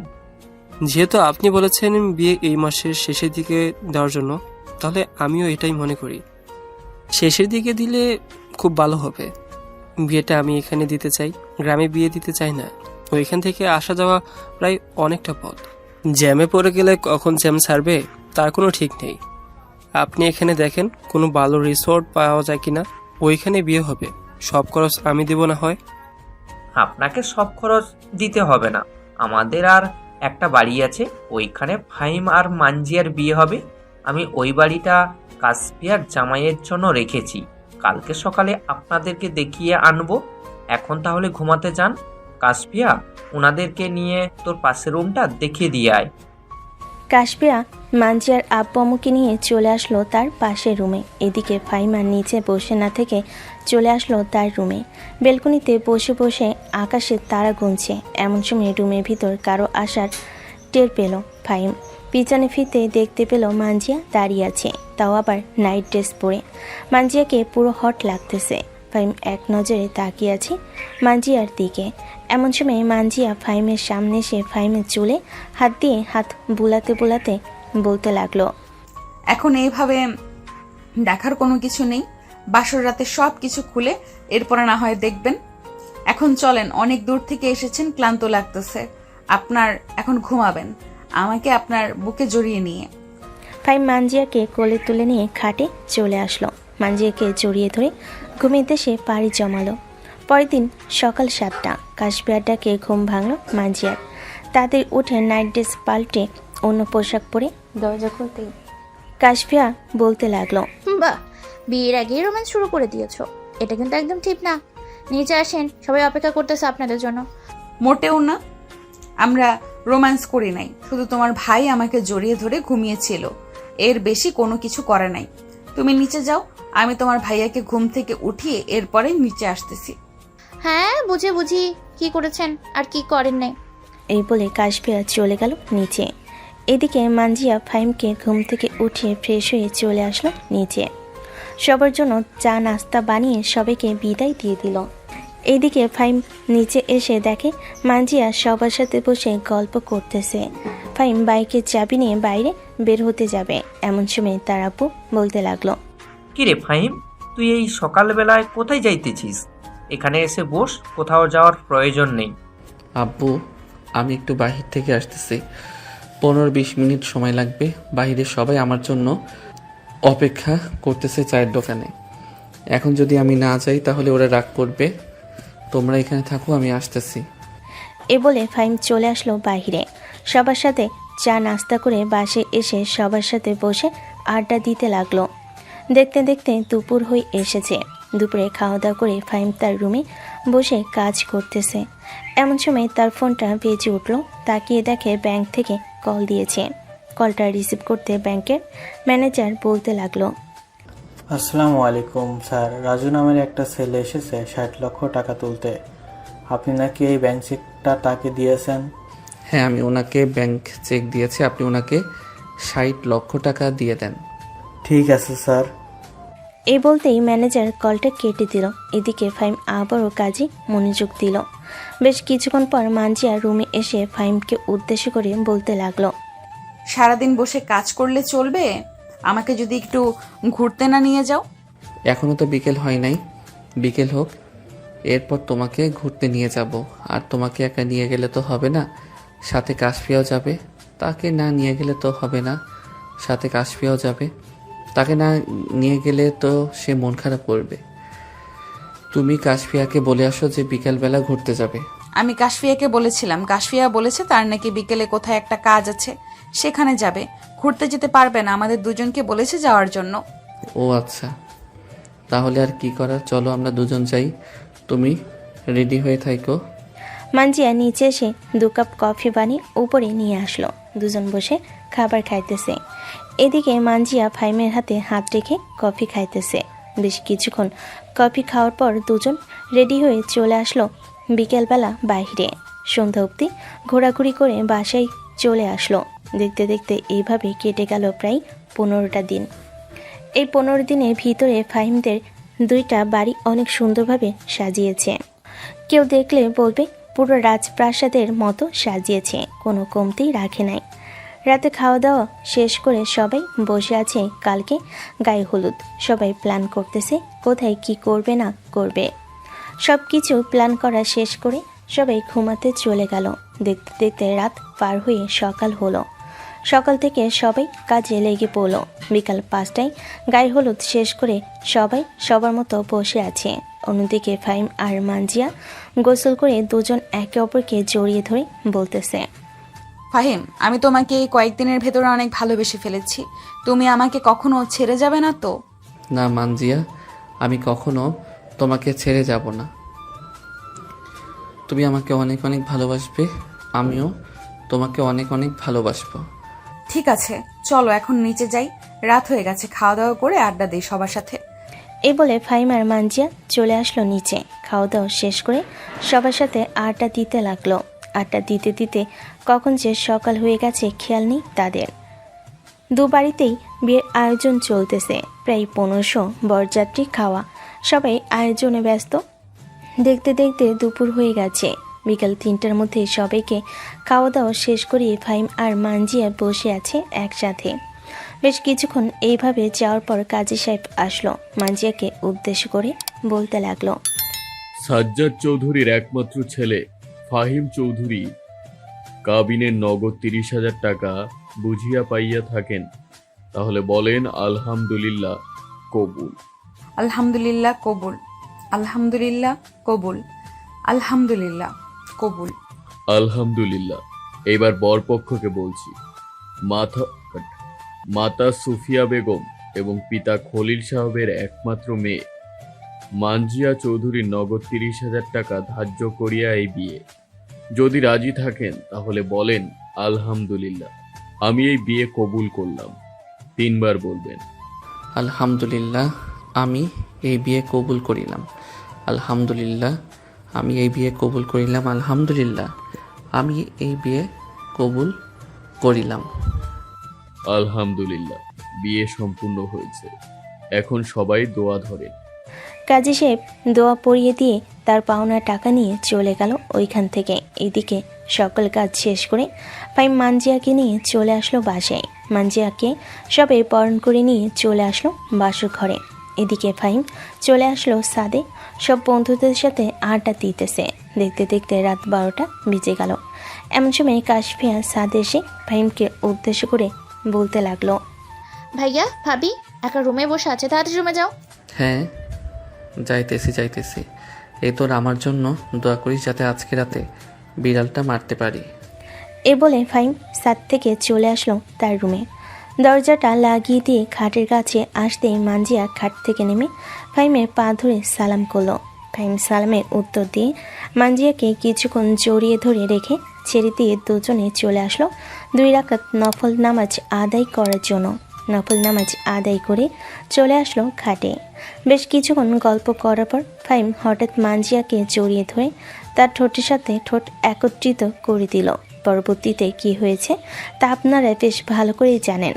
যেহেতু আপনি বলেছেন বিয়ে এই মাসের শেষের দিকে দেওয়ার জন্য, তাহলে আমিও এটাই মনে করি। শেষের দিকে দিলে খুব ভালো হবে। বিয়েটা আমি এখানে দিতে চাই, গ্রামে বিয়ে দিতে চাই না। ওইখান থেকে আসা যাওয়া প্রায় অনেকটা পথ। জ্যামে পড়ে গেলে কখন জ্যাম ছাড়বে তার কোনো ঠিক নেই। আপনি এখানে দেখেন কোনো ভালো রিসোর্ট পাওয়া যায় কিনা, ওইখানে বিয়ে হবে। সব খরচ আমি দেব না হয়? আপনাকে সব খরচ দিতে হবে না। আমাদের আর একটা বাড়ি আছে, ওইখানে ফাহিম আর মানজিয়ার বিয়ে হবে। আমি ওই বাড়িটা কাশফিয়ার জামাইয়ের জন্য রেখেছি। কালকে সকালে আপনাদেরকে দেখিয়ে আনবো। এখন তাহলে ঘুমাতে যান। কাশফিয়া, ওনাদেরকে নিয়ে তোর পাশের রুমটা দেখিয়ে দিয়ে আয়। কাশফিয়া মানজিয়ার আব্বু আম্মুকে নিয়ে চলে আসলো তার পাশের রুমে। এদিকে ফাইমা নিচে বসে না থেকে চলে আসলো তার রুমে। বেলকনিতে বসে বসে আকাশে তারা গুনছে। এমন সময় রুমের ভিতর কারো আসার টের পেল ফাইম। পিছনে ফিরতে দেখতে পেল মানজিয়া দাঁড়িয়ে আছে, তাও আবার নাইট ড্রেস পরে। মানজিয়াকে পুরো হট লাগতেছে। ফাইম এক নজরে তাকিয়ে আছে মানজিয়ার দিকে। এমন সময় মানজিয়া ফাইমের সামনে এসে ফাইমের চুলে হাত দিয়ে হাত বুলাতে বুলাতে বলতে লাগলো, এখন এইভাবে দেখার কোনো কিছু নেই। বাসর রাতে সব কিছু খুলে এরপরে না হয় দেখবেন। এখন চলেন, অনেক দূর থেকে এসেছেন, ক্লান্ত লাগতেছে। আপনার এখন ঘুমাবেন আমাকে আপনার বুকে জড়িয়ে নিয়ে। ফাহিম মানজিয়াকে কোলে তুলে নিয়ে খাটে চলে আসলো। মানজিয়াকে জড়িয়ে ধরে ঘুমের দেশে পাড়ি জমালো। পরের দিন সকাল 7টা, কাশবিয়ার ডাকে ঘুম ভাঙল মানজিয়ার। তাদের উঠে নাইট ড্রেস পাল্টে অন্য পোশাক পরে দরজা খুলতেই কাশবিয়া বলতে লাগলো, বাহ, বিয়ের আগেই রোম্যান্স শুরু করে দিয়েছো। এটা কিন্তু একদম ঠিক না। নিচে আসেন, সবাই অপেক্ষা করতেছে আপনাদের জন্য। মোটেও না, আমরা রোম্যান্স করি নাই, শুধু তোমার ভাই আমাকে জড়িয়ে ধরে ঘুমিয়েছিল, এর বেশি কোনো কিছু করে নাই। তুমি নিচে যাও, আমি তোমার ভাইয়াকে ঘুম থেকে উঠিয়ে এরপরে নিচে আসতেছি। হ্যাঁ, বুঝি কি করেছেন আর কি করেন নাই। এই বলে কাশবিয়া চলে গেল নিচে। এদিকে মানজিয়া ফাহিমকে ঘুম থেকে উঠিয়ে ফ্রেশ হয়ে চলে আসলো নিচে। সবার জন্য চা নাস্তা বানিয়ে সবাইকে বিদায় দিয়ে দিল। এইদিকে ফাহিম নিচে এসে দেখে মানজিয়া সবার সাথে বসে গল্প করতেছে। ফাহিম বাইকের চাবি নিয়ে বাইরে বের হতে যাবে, এমন সময় তার আব্বু বলতে লাগলো, কিরে ফাহিম, তুই এই সকালবেলায় কোথায় যাইতেছিস? এখানে এসে বস, কোথাও যাওয়ার প্রয়োজন নেই। আব্বু, আমি একটু বাহির থেকে আসতেছি, 15-20 মিনিট সময় লাগবে। বাইরে সবাই আমার জন্য অপেক্ষা করতেছে চায়ের দোকানে। এখন যদি আমি না যাই তাহলে ওরা রাগ করবে। তোমরা এখানে থাকো, আমি আসতেছি। এ বলে ফাহিম চলে আসলো বাইরে। সবার সাথে চা নাস্তা করে বাসে এসে সবার সাথে বসে আড্ডা দিতে লাগলো। দেখতে দেখতে দুপুর হয়ে এসেছে। দুপুরে খাওয়া দাওয়া করে ফাহিম তার রুমে বসে কাজ করতেছে। এমন সময় তার ফোনটা বেজে উঠল। তাকিয়ে দেখে ব্যাংক থেকে কল দিয়েছে। কলটা রিসিভ করতে ব্যাংকের ম্যানেজার বলতে লাগলো, আসসালামু আলাইকুম স্যার, রাজু নামের একটা ছেলে এসেছে 60 লক্ষ টাকা তুলতে। আপনি নাকি এই ব্যাংক চেকটা তাকে দিয়েছেন? হ্যাঁ, আমি ওনাকে ব্যাংক চেক দিয়েছি, আপনি ওনাকে 60 লক্ষ টাকা দিয়ে দেন। ঠিক আছে স্যার। এই বলতেই ম্যানেজার কলটা কেটে দিল। এদিকে ফাহিম আবারও কাজে মনোযোগ দিল। বেশ কিছুক্ষণ পর মানজিয়া রুমে এসে ফাহিমকে উদ্দেশ্য করে বলতে লাগলো, সারাদিন বসে কাজ করলে চলবে? আমাকে যদি একটু ঘুরতে না নিয়ে যাও? এখনও তো বিকেল হয় নাই, বিকেল হোক, এরপর তোমাকে ঘুরতে নিয়ে যাব। আর তোমাকে একা নিয়ে গেলে তো হবে না, সাথে কাশফিয়াও যাবে। তাকে না নিয়ে গেলে তো হবে না, সাথে কাশফিয়াও যাবে। তাকে না নিয়ে গেলে তো সে মন খারাপ করবে। তুমি কাশফিয়াকে বলে আসো যে বিকেলবেলা ঘুরতে যাবে। আমি কাশফিয়াকে বলেছিলাম, কাশফিয়া বলেছে তার নাকি বিকেলে কোথায় একটা কাজ আছে, সেখানে যাবে। ঘুরতে যেতে পারবে না, আমাদের দুজনকে বলেছে যাওয়ার জন্য। ও আচ্ছা, তাহলে আর কি করার, চলো আমরা দুজন যাই। তুমি রেডি হয়ে থাকো। মানজিয়া নিচে এসে 2 কাপ কফি বানিয়ে উপরে নিয়ে আসলো। দুজন বসে খাবার খাইতেছে। এদিকে মানজিয়া ফাহিমের হাতে হাত রেখে কফি খাইতেছে। বেশ কিছুক্ষণ কফি খাওয়ার পর দুজন রেডি হয়ে চলে আসলো বিকেলবেলা বাইরে। সন্ধ্যা অবধি ঘোরাঘুরি করে বাসায় চলে আসলো। দেখতে দেখতে এইভাবে কেটে গেল প্রায় 15টা দিন। এই 15 দিনের ভিতরে ফাহিমদের 2টা বাড়ি অনেক সুন্দরভাবে সাজিয়েছে। কেউ দেখলে বলবে পুরো রাজপ্রাসাদের মতো সাজিয়েছে, কোনো কমতি রাখে নাই। রাতে খাওয়া দাওয়া শেষ করে সবাই বসে আছে কালকে গায়ে হলুদ। সবাই প্ল্যান করতেছে কোথায় কি করবে না করবে। সব কিছু প্ল্যান করা শেষ করে সবাই ঘুমাতে চলে গেল। দেখতে দেখতে রাত পার হয়ে সকাল হলো। সকাল থেকে সবাই কাজে লেগে পড়ল। বিকাল 5টায় গায়ে হলুদ শেষ করে সবাই সবার মতো বসে আছে। অন্যদিকে ফাহিম আর মানজিয়া গোসল করে দুজন একে অপরকে জড়িয়ে ধরে বলতেছে, ফাহিম, আমি তোমাকে এই কয়েকদিনের ভেতরে অনেক ভালোবেসে ফেলেছি। তুমি আমাকে কখনো ছেড়ে যাবে না তো? না মানজিয়া, আমি কখনো তোমাকে ছেড়ে যাব না। তুমি আমাকে অনেক অনেক ভালোবাসবে, আমিও তোমাকে অনেক অনেক ভালোবাসবো। ঠিক আছে, চলো এখন নিচে যাই, রাত হয়ে গেছে, খাওয়া দাওয়া করে আড্ডা দিই সবার সাথে। এই বলে ফাহিম আর মানজিয়া চলে আসলো নিচে। খাওয়া দাওয়া শেষ করে সবার সাথে আড্ডা দিতে লাগলো। আড্ডা দিতে দিতে কখন যে সকাল হয়ে গেছে খেয়াল নেই তাদের। 2 বাড়িতেই বিয়ের আয়োজন চলতেছে। প্রায় 1500 বরযাত্রী খাওয়া, সবাই আয়োজনে ব্যস্ত। দেখতে দেখতে দুপুর হয়ে গেছে। বিকাল 3টার মধ্যে সবাইকে খাওয়া দাওয়া শেষ করিয়ে ফাহিম আর মানজিয়া বসে আছে একসাথে। বেশ কিছুক্ষণ এইভাবে যাওয়ার পর কাজী সাহেব আসলো। মানজিয়াকে উদ্দেশ্য করে বলতে লাগলো, সাজ্জাদ চৌধুরীর একমাত্র ছেলে ফাহিম চৌধুরী কাবিনের নগদ 30,000 টাকা বুঝিয়া পাইয়া থাকেন, তাহলে বলেন আলহামদুলিল্লাহ কবুল। আলহামদুলিল্লাহ কবুল, আলহামদুলিল্লাহ কবুল, আলহামদুলিল্লাহ কবুল। আলহামদুলিল্লাহ। এবার বরপক্ষকে বলছি, মাতা সুফিয়া বেগম এবং পিতা খলিল সাহেবের একমাত্র মেয়ে মানজিয়া চৌধুরীর নগদ 30,000 টাকা ধার্য করিয়া এই বিয়ে। যদি রাজি থাকেন তাহলে বলেন আলহামদুলিল্লাহ, আমি এই বিয়ে কবুল করলাম। 3 বার বলবেন। আলহামদুলিল্লাহ, আমি এই বিয়ে কবুল করিলাম। আলহামদুলিল্লাহ, আমি এই বিয়ে কবুল করিলাম। আলহামদুলিল্লাহ, আমি এই বিয়ে কবুল করিলাম। আলহামদুলিল্লাহ, বিয়ে সম্পূর্ণ হয়েছে। এখন সবাই দোয়া ধরেন। কাজী সাহেব দোয়া পড়িয়ে দিয়ে তার পাওনা টাকা নিয়ে চলে গেল ওইখান থেকে। এদিকে সকল কাজ শেষ করে ফাহিম মানজিয়াকে নিয়ে চলে আসলো বাসায়। মানজিয়াকে সবে বরণ করে নিয়ে চলে আসলো বাসর ঘরে। এদিকে ফাহিম চলে আসলো ছাদে, সব বন্ধুদের সাথে আড্ডা দিতেছে। দেখতে দেখতে রাত 12টা বেজে গেল। এমন সময় কাশফিয়া ছাদে এসে ফাহিমকে উদ্দেশ্য করে বলতে লাগলো, ভাইয়া ভাবি একা রুমে বসে আছে, তাড়াতাড়ি রুমে যাও। হ্যাঁ, যাইতেছি। এই তোর আমার জন্য দোয়া করিস যাতে আজকে রাতে বিড়ালটা মারতে পারি। এ বলে ফাহিম ছাদ থেকে চলে আসলো তার রুমে। দরজাটা লাগিয়ে দিয়ে খাটের কাছে আসতেই মানজিয়া খাট থেকে নেমে ফাহিমের পা ধরে সালাম করলো। ফাহিম সালামের উত্তর দিয়ে মানজিয়াকে কিছুক্ষণ জড়িয়ে ধরে রেখে ছেড়ে দিয়ে দুজনে চলে আসলো 2 রাকাত নফল নামাজ আদায় করার জন্য। নফল নামাজ আদায় করে চলে আসলো খাটে। বেশ কিছুক্ষণ গল্প করার পর ফাহিম হঠাৎ মানজিয়াকে জড়িয়ে ধরে তার ঠোঁটের সাথে ঠোঁট একত্রিত করে দিল। পরবর্তীতে কি হয়েছে তা আপনারা বেশ ভালো করেই জানেন।